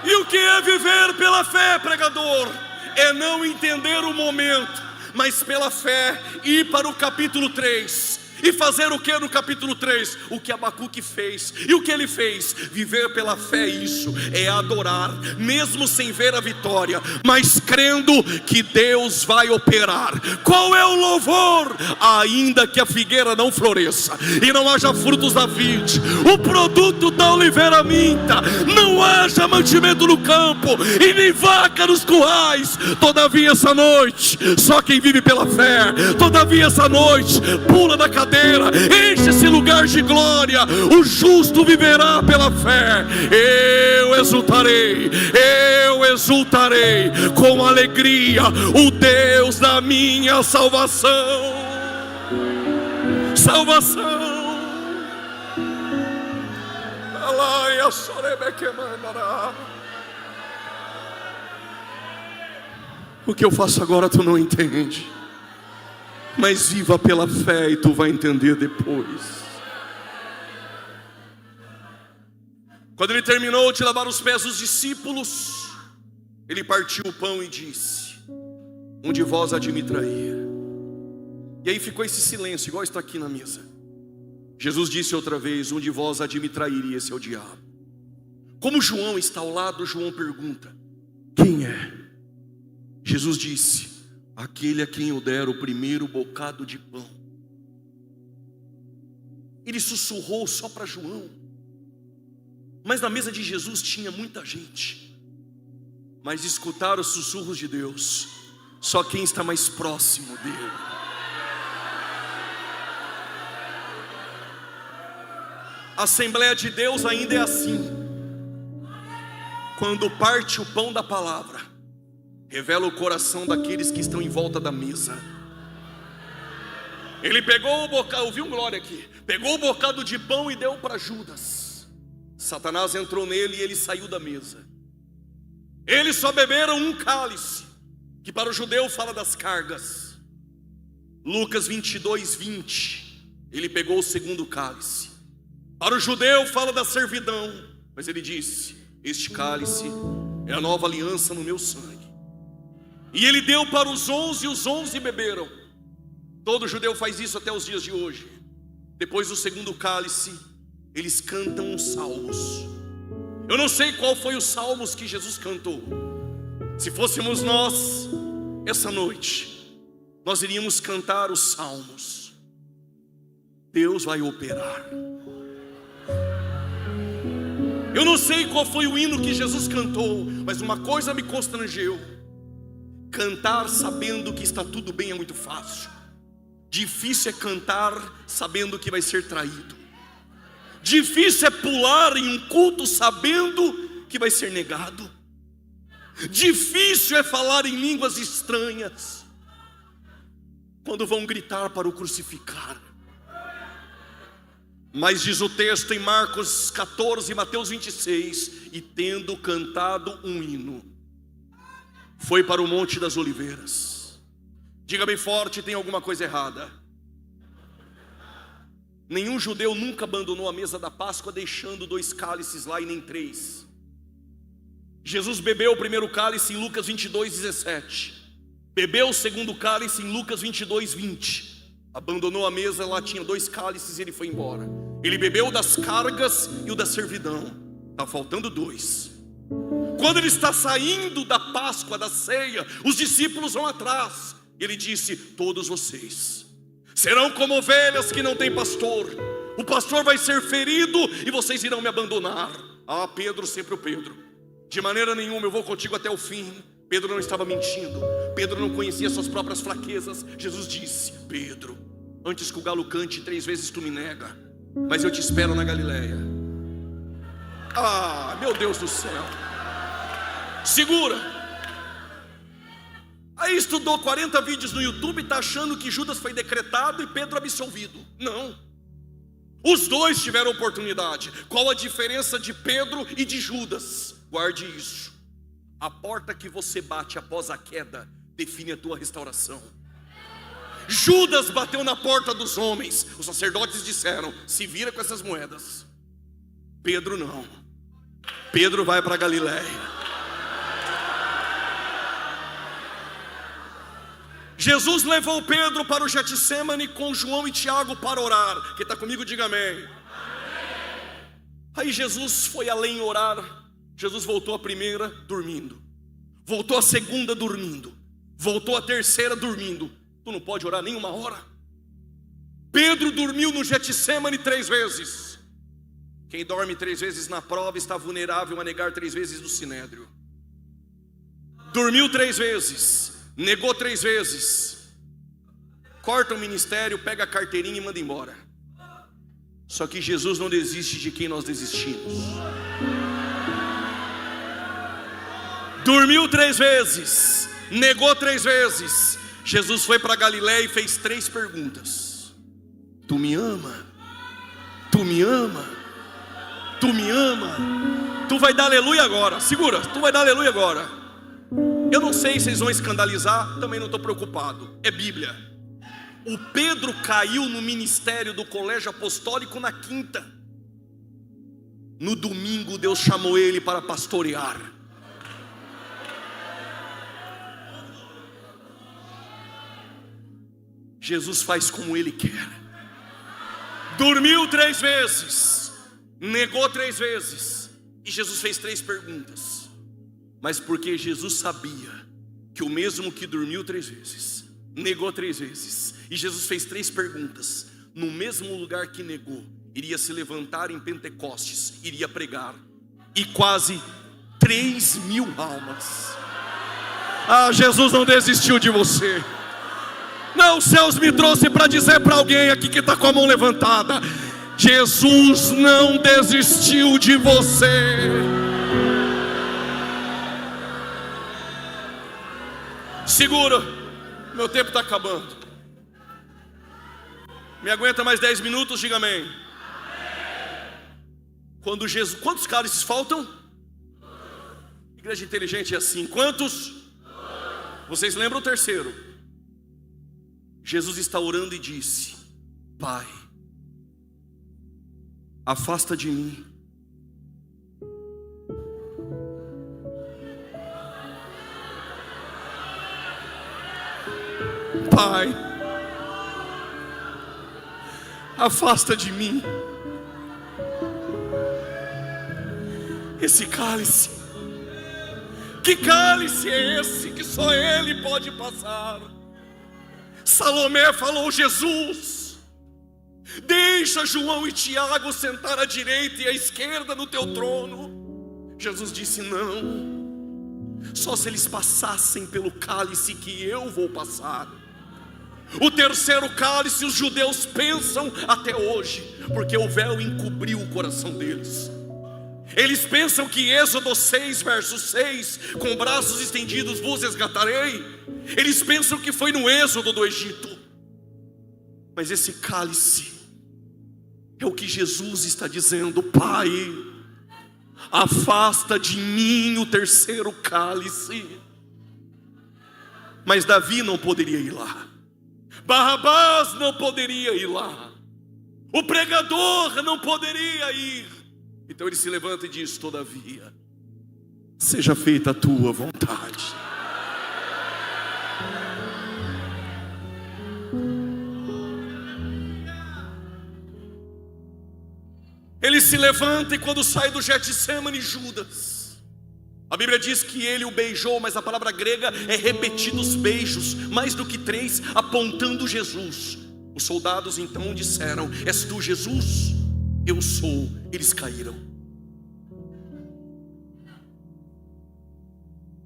E o que é viver pela fé, pregador? É não entender o momento, mas pela fé ir para o capítulo 3 e fazer o que no capítulo 3? O que Abacuque fez. E o que ele fez? Viver pela fé, isso é adorar, mesmo sem ver a vitória, mas crendo que Deus vai operar. Qual é o louvor? Ainda que a figueira não floresça e não haja frutos da vide, o produto da oliveira minta, não haja mantimento no campo e nem vaca nos currais, todavia essa noite, só quem vive pela fé, todavia essa noite, pula da cadeira, enche esse lugar de glória. O justo viverá pela fé. Eu exultarei com alegria, o Deus da minha salvação. O que eu faço agora tu não entende, mas viva pela fé e tu vai entender depois. Quando ele terminou de lavar os pés dos discípulos, ele partiu o pão e disse: um de vós há de me trair. E aí ficou esse silêncio, igual está aqui na mesa. Jesus disse outra vez: um de vós há de me trair, e esse é o diabo. Como João está ao lado, João pergunta: quem é? Jesus disse: aquele a quem eu der o primeiro bocado de pão. Ele sussurrou só para João, mas na mesa de Jesus tinha muita gente. Mas escutar os sussurros de Deus, só quem está mais próximo dele. A Assembleia de Deus ainda é assim. Quando parte o pão da palavra, revela o coração daqueles que estão em volta da mesa. Ele pegou o bocado, ouviu um glória aqui, pegou o bocado de pão e deu para Judas. Satanás entrou nele e ele saiu da mesa. Eles só beberam um cálice, que para o judeu fala das cargas. Lucas 22, 20, ele pegou o segundo cálice. Para o judeu fala da servidão, mas ele disse: este cálice é a nova aliança no meu sangue. E ele deu para os 11 e os 11 beberam. Todo judeu faz isso até os dias de hoje. Depois do segundo cálice, eles cantam os salmos. Eu não sei qual foi os salmos que Jesus cantou. Se fôssemos nós, essa noite, nós iríamos cantar os salmos. Deus vai operar. Eu não sei qual foi o hino que Jesus cantou, mas uma coisa me constrangeu: cantar sabendo que está tudo bem é muito fácil. Difícil é cantar sabendo que vai ser traído. Difícil é pular em um culto sabendo que vai ser negado. Difícil é falar em línguas estranhas quando vão gritar para o crucificar. Mas diz o texto em Marcos 14 e Mateus 26: e tendo cantado um hino, foi para o Monte das Oliveiras. Diga bem forte: tem alguma coisa errada. Nenhum judeu nunca abandonou a mesa da Páscoa deixando 2 cálices lá e nem 3. Jesus bebeu o primeiro cálice em Lucas 22, 17. Bebeu o segundo cálice em Lucas 22, 20. Abandonou a mesa, lá tinha 2 cálices e ele foi embora. Ele bebeu o das cargas e o da servidão. Está faltando 2. Quando ele está saindo da Páscoa, da ceia, os discípulos vão atrás. Ele disse: todos vocês serão como ovelhas que não têm pastor. O pastor vai ser ferido e vocês irão me abandonar. Ah, Pedro, sempre o Pedro: de maneira nenhuma, eu vou contigo até o fim. Pedro não estava mentindo. Pedro não conhecia suas próprias fraquezas. Jesus disse: Pedro, antes que o galo cante 3 vezes tu me nega, mas eu te espero na Galileia. Ah, meu Deus do céu. Segura. Aí estudou 40 vídeos no YouTube e está achando que Judas foi decretado e Pedro absolvido. Não. Os dois tiveram oportunidade. Qual a diferença de Pedro e de Judas? Guarde isso: a porta que você bate após a queda define a tua restauração. Judas bateu na porta dos homens. Os sacerdotes disseram: se vira com essas moedas. Pedro não. Pedro vai para Galileia. Jesus levou Pedro para o Getsêmani com João e Tiago para orar. Quem está comigo, diga amém. Amém. Aí Jesus foi além orar. Jesus voltou a primeira dormindo, voltou a segunda dormindo, voltou a terceira dormindo. Tu não pode orar nem 1 hora? Pedro dormiu no Getsêmani 3 vezes. Quem dorme 3 vezes na prova está vulnerável a negar 3 vezes no sinédrio. Dormiu 3 vezes, negou 3 vezes, corta o ministério, pega a carteirinha e manda embora. Só que Jesus não desiste de quem nós desistimos. Dormiu 3 vezes, negou 3 vezes. Jesus foi para Galileia e fez 3 perguntas: tu me ama? Tu me ama? Tu me ama? Tu vai dar aleluia agora. Segura, tu vai dar aleluia agora. Eu não sei se vocês vão escandalizar, também não estou preocupado. É Bíblia. O Pedro caiu no ministério do colégio apostólico na quinta. No domingo Deus chamou ele para pastorear. Jesus faz como Ele quer. Dormiu 3 vezes, negou 3 vezes, e Jesus fez 3 perguntas. Mas porque Jesus sabia que o mesmo que dormiu 3 vezes, negou 3 vezes, e Jesus fez 3 perguntas, no mesmo lugar que negou, iria se levantar em Pentecostes, iria pregar, e quase 3.000 almas. Ah, Jesus não desistiu de você. Não, os céus me trouxe para dizer para alguém aqui que está com a mão levantada: Jesus não desistiu de você. Segura, meu tempo está acabando. Me aguenta mais 10 minutos, diga amém. Quando Jesus, quantos cálices faltam? Igreja inteligente é assim, quantos? Vocês lembram o terceiro? Jesus está orando e disse: Pai, afasta de mim Pai, afasta de mim esse cálice. Que cálice é esse que só Ele pode passar? Salomé falou: Jesus, deixa João e Tiago sentar à direita e à esquerda no teu trono. Jesus disse: não, só se eles passassem pelo cálice que eu vou passar. O terceiro cálice os judeus pensam até hoje, porque o véu encobriu o coração deles. Eles pensam que Êxodo 6, verso 6, com braços estendidos vos resgatarei. Eles pensam que foi no êxodo do Egito. Mas esse cálice é o que Jesus está dizendo: Pai, afasta de mim o terceiro cálice. Mas Davi não poderia ir lá, Barrabás não poderia ir lá, o pregador não poderia ir. Então ele se levanta e diz: todavia, seja feita a tua vontade. Ele se levanta e quando sai do Getsemane, Judas, a Bíblia diz que ele o beijou, mas a palavra grega é repetidos beijos, mais do que 3, apontando Jesus. Os soldados então disseram: és tu, Jesus? Eu sou. Eles caíram.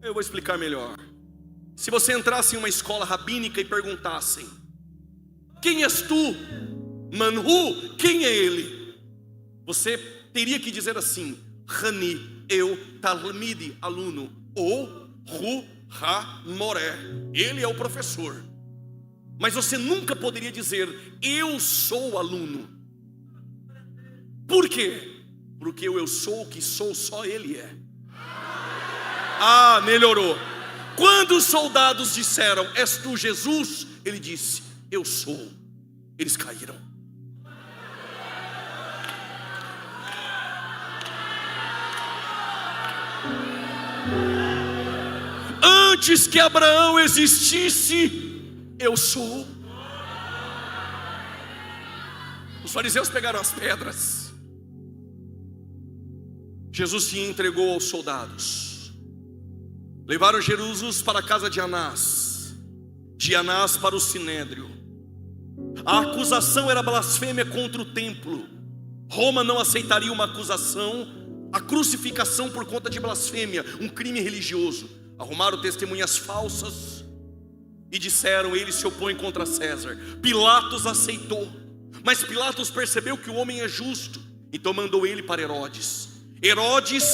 Eu vou explicar melhor. Se você entrasse em uma escola rabínica e perguntassem: quem és tu? Manhu, quem é ele? Você teria que dizer assim: Rani, eu, Talmide, aluno, ou Ru, Ha, Moré, ele é o professor. Mas você nunca poderia dizer: eu sou aluno. Por quê? Porque o eu sou o que sou, só ele é. Ah, melhorou. Quando os soldados disseram: és tu, Jesus? Ele disse: eu sou. Eles caíram. Antes que Abraão existisse, eu sou. Os fariseus pegaram as pedras. Jesus se entregou aos soldados. Levaram Jesus para a casa de Anás, de Anás para o sinédrio. A acusação era blasfêmia contra o templo. Roma não aceitaria uma acusação, a crucificação por conta de blasfêmia, um crime religioso. Arrumaram testemunhas falsas e disseram: ele se opõe contra César. Pilatos aceitou, mas Pilatos percebeu que o homem é justo, então mandou ele para Herodes. Herodes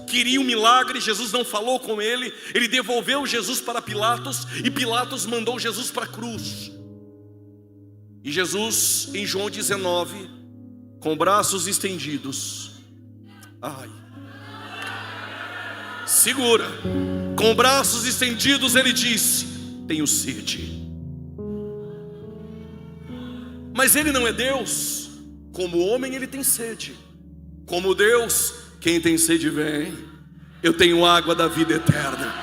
queria um milagre, Jesus não falou com ele. Ele devolveu Jesus para Pilatos e Pilatos mandou Jesus para a cruz. E Jesus, em João 19, com braços estendidos, segura, com braços estendidos ele disse: tenho sede. Mas ele não é Deus. Como homem ele tem sede. Como Deus, quem tem sede vem. Eu tenho água da vida eterna.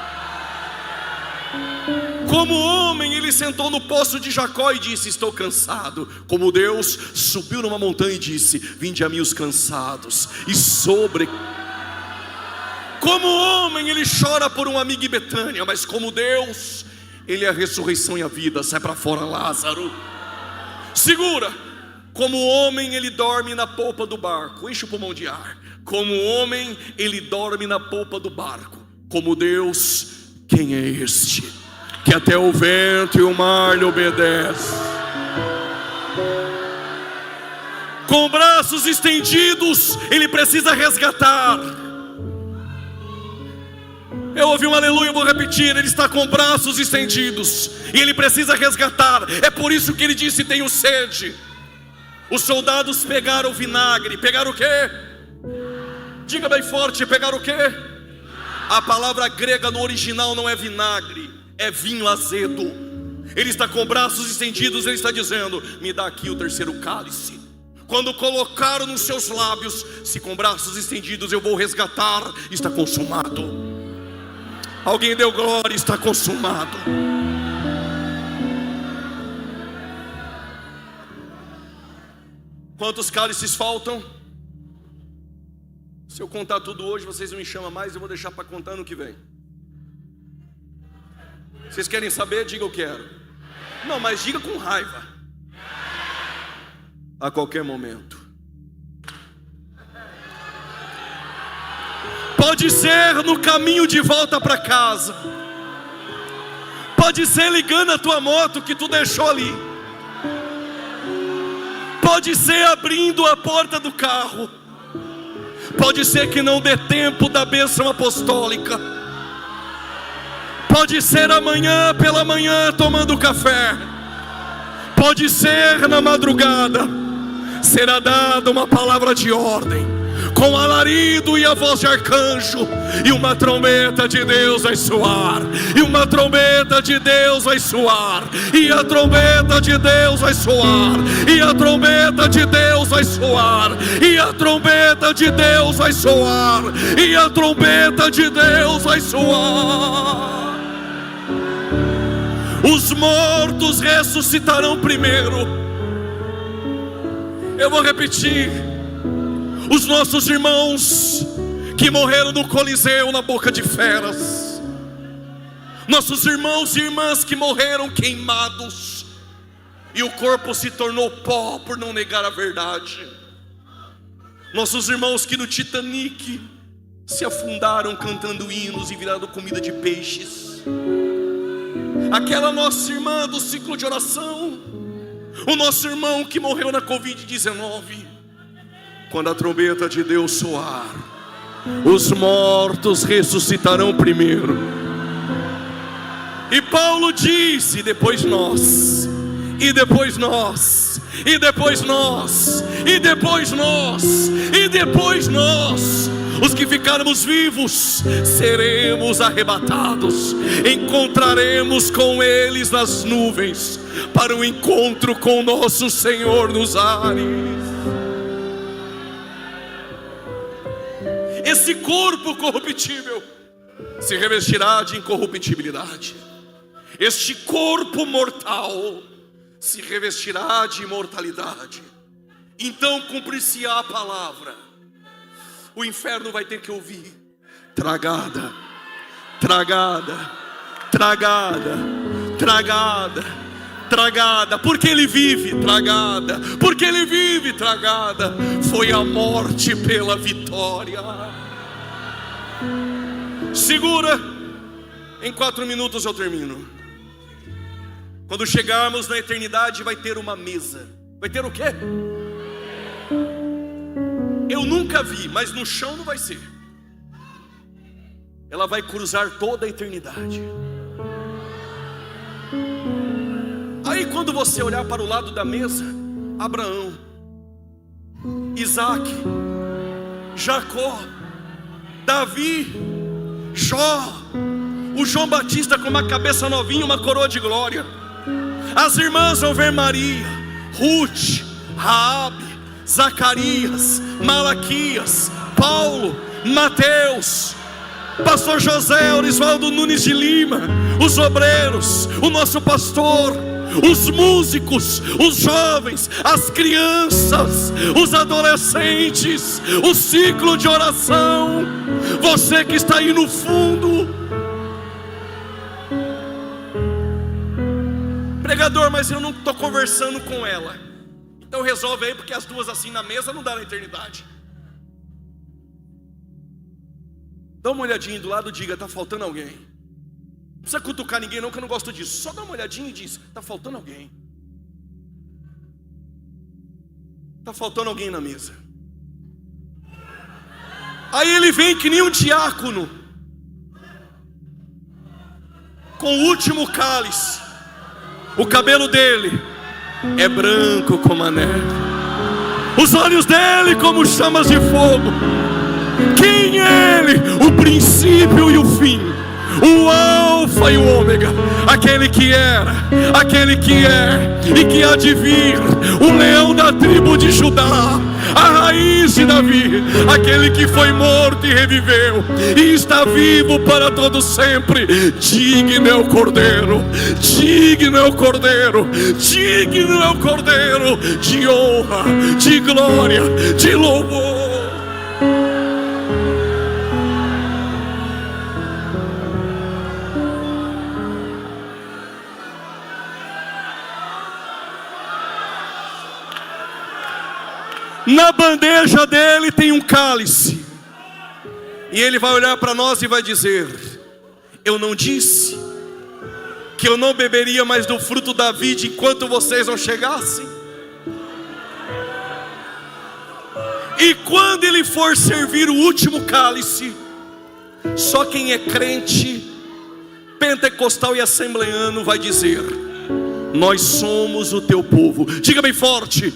Como homem ele sentou no poço de Jacó e disse: estou cansado. Como Deus, subiu numa montanha e disse: vinde a mim os cansados e Como homem ele chora por um amigo em Betânia, mas como Deus, ele é a ressurreição e a vida. Sai para fora, Lázaro. Segura. Como homem ele dorme na polpa do barco. Enche o pulmão de ar. Como homem ele dorme na polpa do barco. Como Deus, quem é este que até o vento e o mar lhe obedecem? Com braços estendidos, Ele precisa resgatar. Eu ouvi um aleluia, eu vou repetir. Ele está com braços estendidos e Ele precisa resgatar. É por isso que Ele disse: tenho sede. Os soldados pegaram vinagre. Pegaram o quê? Diga bem forte, pegaram o quê? A palavra grega no original não é vinagre, é vinho azedo. Ele está com braços estendidos, Ele está dizendo: me dá aqui o terceiro cálice. Quando colocaram nos seus lábios, se com braços estendidos eu vou resgatar, está consumado. Alguém deu glória, está consumado. Quantos cálices faltam? Se eu contar tudo hoje, vocês não me chamam mais. Eu vou deixar para contar no que vem. Vocês querem saber? Diga eu quero. Não, mas diga com raiva. A qualquer momento. Pode ser no caminho de volta para casa. Pode ser ligando a tua moto que tu deixou ali. Pode ser abrindo a porta do carro. Pode ser que não dê tempo da bênção apostólica. Pode ser amanhã pela manhã tomando café. Pode ser na madrugada. Será dada uma palavra de ordem, com alarido e a voz de arcanjo, e uma trombeta de Deus vai soar, e uma trombeta de Deus vai soar, e a trombeta de Deus vai soar, e a trombeta de Deus vai soar, e a trombeta de Deus vai soar, e a trombeta de Deus vai soar. Os mortos ressuscitarão primeiro. Eu vou repetir. Os nossos irmãos que morreram no Coliseu na boca de feras, nossos irmãos e irmãs que morreram queimados e o corpo se tornou pó por não negar a verdade, nossos irmãos que no Titanic se afundaram cantando hinos e viraram comida de peixes, aquela nossa irmã do ciclo de oração, o nosso irmão que morreu na Covid-19. Quando a trombeta de Deus soar, os mortos ressuscitarão primeiro. E Paulo disse: depois nós, e depois nós, e depois nós, e depois nós, e depois nós, os que ficarmos vivos, seremos arrebatados, encontraremos com eles nas nuvens, para o encontro com nosso Senhor nos ares. Esse corpo corruptível se revestirá de incorruptibilidade. Este corpo mortal se revestirá de imortalidade. Então cumprir-se-á a palavra. O inferno vai ter que ouvir: tragada, tragada, tragada, tragada, tragada. Porque ele vive, tragada. Porque ele vive, tragada. Foi a morte pela vitória. Segura. Em 4 minutos eu termino. Quando chegarmos na eternidade, vai ter uma mesa. Vai ter o quê? Eu nunca vi, mas no chão não vai ser. Ela vai cruzar toda a eternidade. Aí quando você olhar para o lado da mesa, Abraão, Isaac, Jacó, Davi, Jó, o João Batista com uma cabeça novinha, uma coroa de glória. As irmãs vão ver Maria, Ruth, Raabe, Zacarias, Malaquias, Paulo, Mateus, pastor José Orisvaldo Nunes de Lima, os obreiros, o nosso pastor, os músicos, os jovens, as crianças, os adolescentes, o ciclo de oração. Você que está aí no fundo, pregador, mas eu não estou conversando com ela. Então resolve aí, porque as duas assim na mesa não dá na eternidade. Dá uma olhadinha do lado e diga: está faltando alguém. Não precisa cutucar ninguém não, que eu não gosto disso. Só dá uma olhadinha e diz: está faltando alguém. Está faltando alguém na mesa. Aí ele vem que nem um diácono, com o último cálice. O cabelo dele é branco como a neve, os olhos dele como chamas de fogo. Quem é ele? O princípio e o fim, o alfa e o ômega, aquele que era, aquele que é e que há de vir, o leão da tribo de Judá, a raiz de Davi, aquele que foi morto e reviveu e está vivo para todo sempre. Digno é o Cordeiro, digno é o Cordeiro, digno é o Cordeiro de honra, de glória, de louvor. Na bandeja dele tem um cálice, e ele vai olhar para nós e vai dizer: eu não disse que eu não beberia mais do fruto da vide enquanto vocês não chegassem? E quando ele for servir o último cálice, só quem é crente, pentecostal e assembleano vai dizer: nós somos o teu povo. Diga bem forte.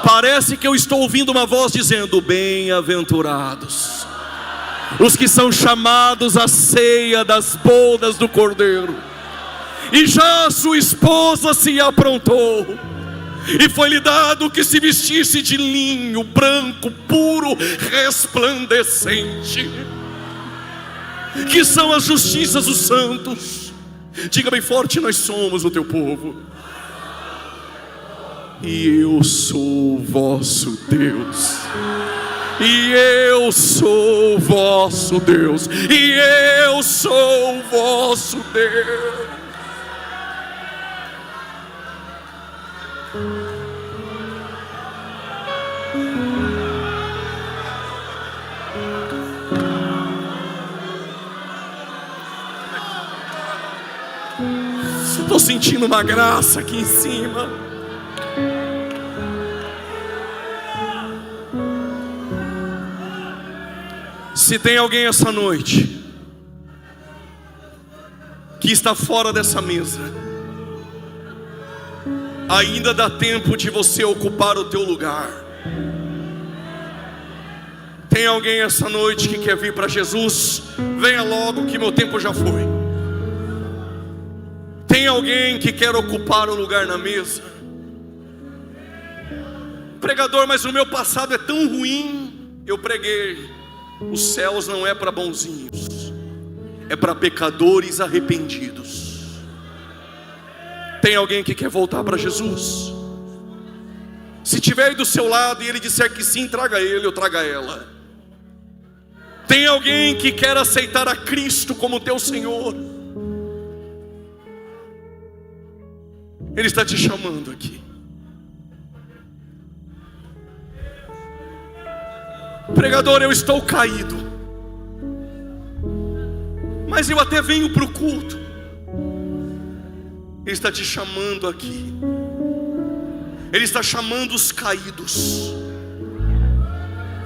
Parece que eu estou ouvindo uma voz dizendo: bem-aventurados os que são chamados à ceia das bodas do Cordeiro. E já a sua esposa se aprontou, e foi-lhe dado que se vestisse de linho branco, puro, resplandecente, que são as justiças dos santos. Diga bem forte: nós somos o teu povo, e eu sou o vosso Deus, e eu sou o vosso Deus, e eu sou o vosso Deus. Estou sentindo uma graça aqui em cima. Se tem alguém essa noite que está fora dessa mesa, ainda dá tempo de você ocupar o teu lugar. Tem alguém essa noite que quer vir para Jesus? Venha logo, que meu tempo já foi. Tem alguém que quer ocupar o lugar na mesa? Pregador, mas o meu passado é tão ruim. Eu preguei: os céus não é para bonzinhos, é para pecadores arrependidos. Tem alguém que quer voltar para Jesus? Se tiver aí do seu lado e ele disser que sim, traga ele ou traga ela. Tem alguém que quer aceitar a Cristo como teu Senhor? Ele está te chamando aqui. Pregador, eu estou caído, mas eu até venho para o culto. Ele está te chamando aqui. Ele está chamando os caídos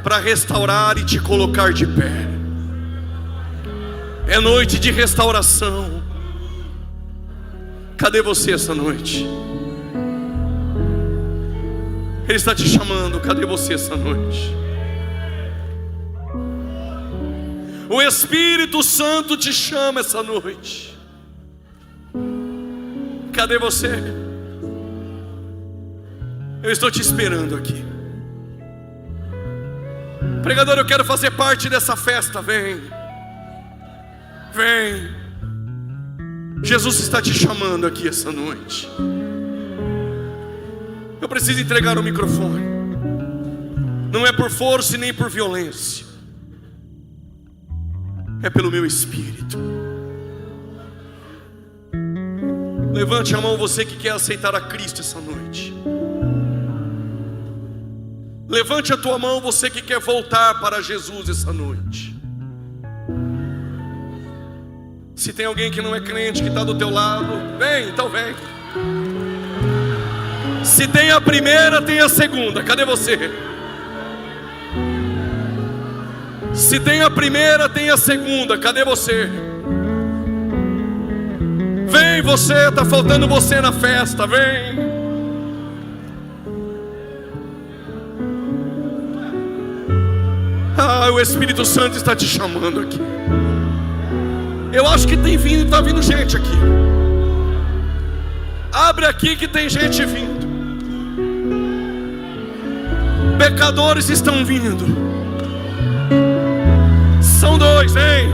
para restaurar e te colocar de pé. É noite de restauração. Cadê você essa noite? Ele está te chamando. Cadê você essa noite? O Espírito Santo te chama essa noite. Cadê você? Eu estou te esperando aqui. Pregador, eu quero fazer parte dessa festa. Vem, vem. Jesus está te chamando aqui essa noite. Eu preciso entregar o microfone. Não é por força e nem por violência, é pelo meu Espírito. Levante a mão, você que quer aceitar a Cristo essa noite. Levante a tua mão, você que quer voltar para Jesus essa noite. Se tem alguém que não é crente, que está do teu lado, vem, então vem. Se tem a primeira, tem a segunda. Cadê você? Se tem a primeira, tem a segunda. Cadê você? Vem você, está faltando você na festa. Vem. O Espírito Santo está te chamando aqui. Eu acho que tem vindo, está vindo gente aqui. Abre aqui que tem gente vindo. Pecadores estão vindo. São dois, hein?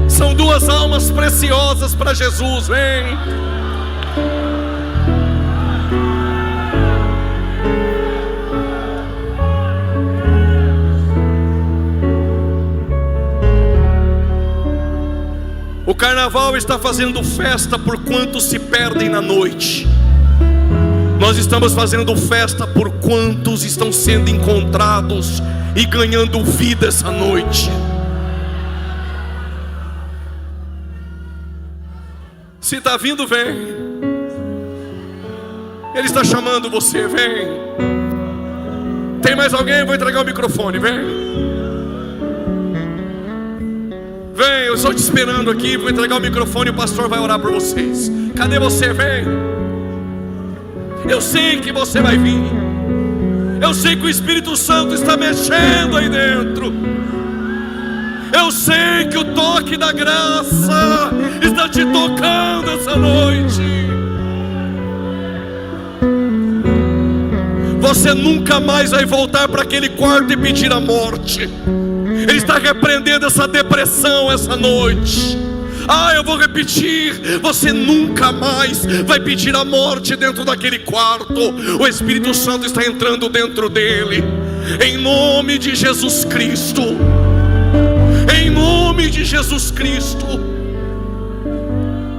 São duas almas preciosas para Jesus, vem. O carnaval está fazendo festa por quantos se perdem na noite. Nós estamos fazendo festa por quantos estão sendo encontrados e ganhando vida essa noite. Se está vindo, vem. Ele está chamando você, vem. Tem mais alguém? Eu vou entregar o microfone, vem. Vem, eu estou te esperando aqui. Vou entregar o microfone e o pastor vai orar por vocês. Cadê você? Vem. Eu sei que você vai vir. Eu sei que o Espírito Santo está mexendo aí dentro. Eu sei que o toque da graça está te tocando essa noite. Você nunca mais vai voltar para aquele quarto e pedir a morte. Ele está repreendendo essa depressão essa noite. Eu vou repetir. Você nunca mais vai pedir a morte dentro daquele quarto. O Espírito Santo está entrando dentro dele. Em nome de Jesus Cristo. Em nome de Jesus Cristo.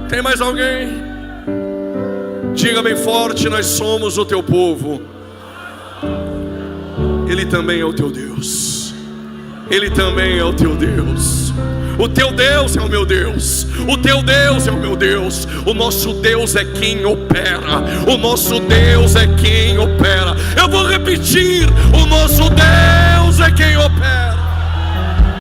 Tem mais alguém? Diga bem forte: nós somos o teu povo. Ele também é o teu Deus. Ele também é o teu Deus. O teu Deus é o meu Deus. O teu Deus é o meu Deus. O nosso Deus é quem opera. O nosso Deus é quem opera. Eu vou repetir: o nosso Deus é quem opera.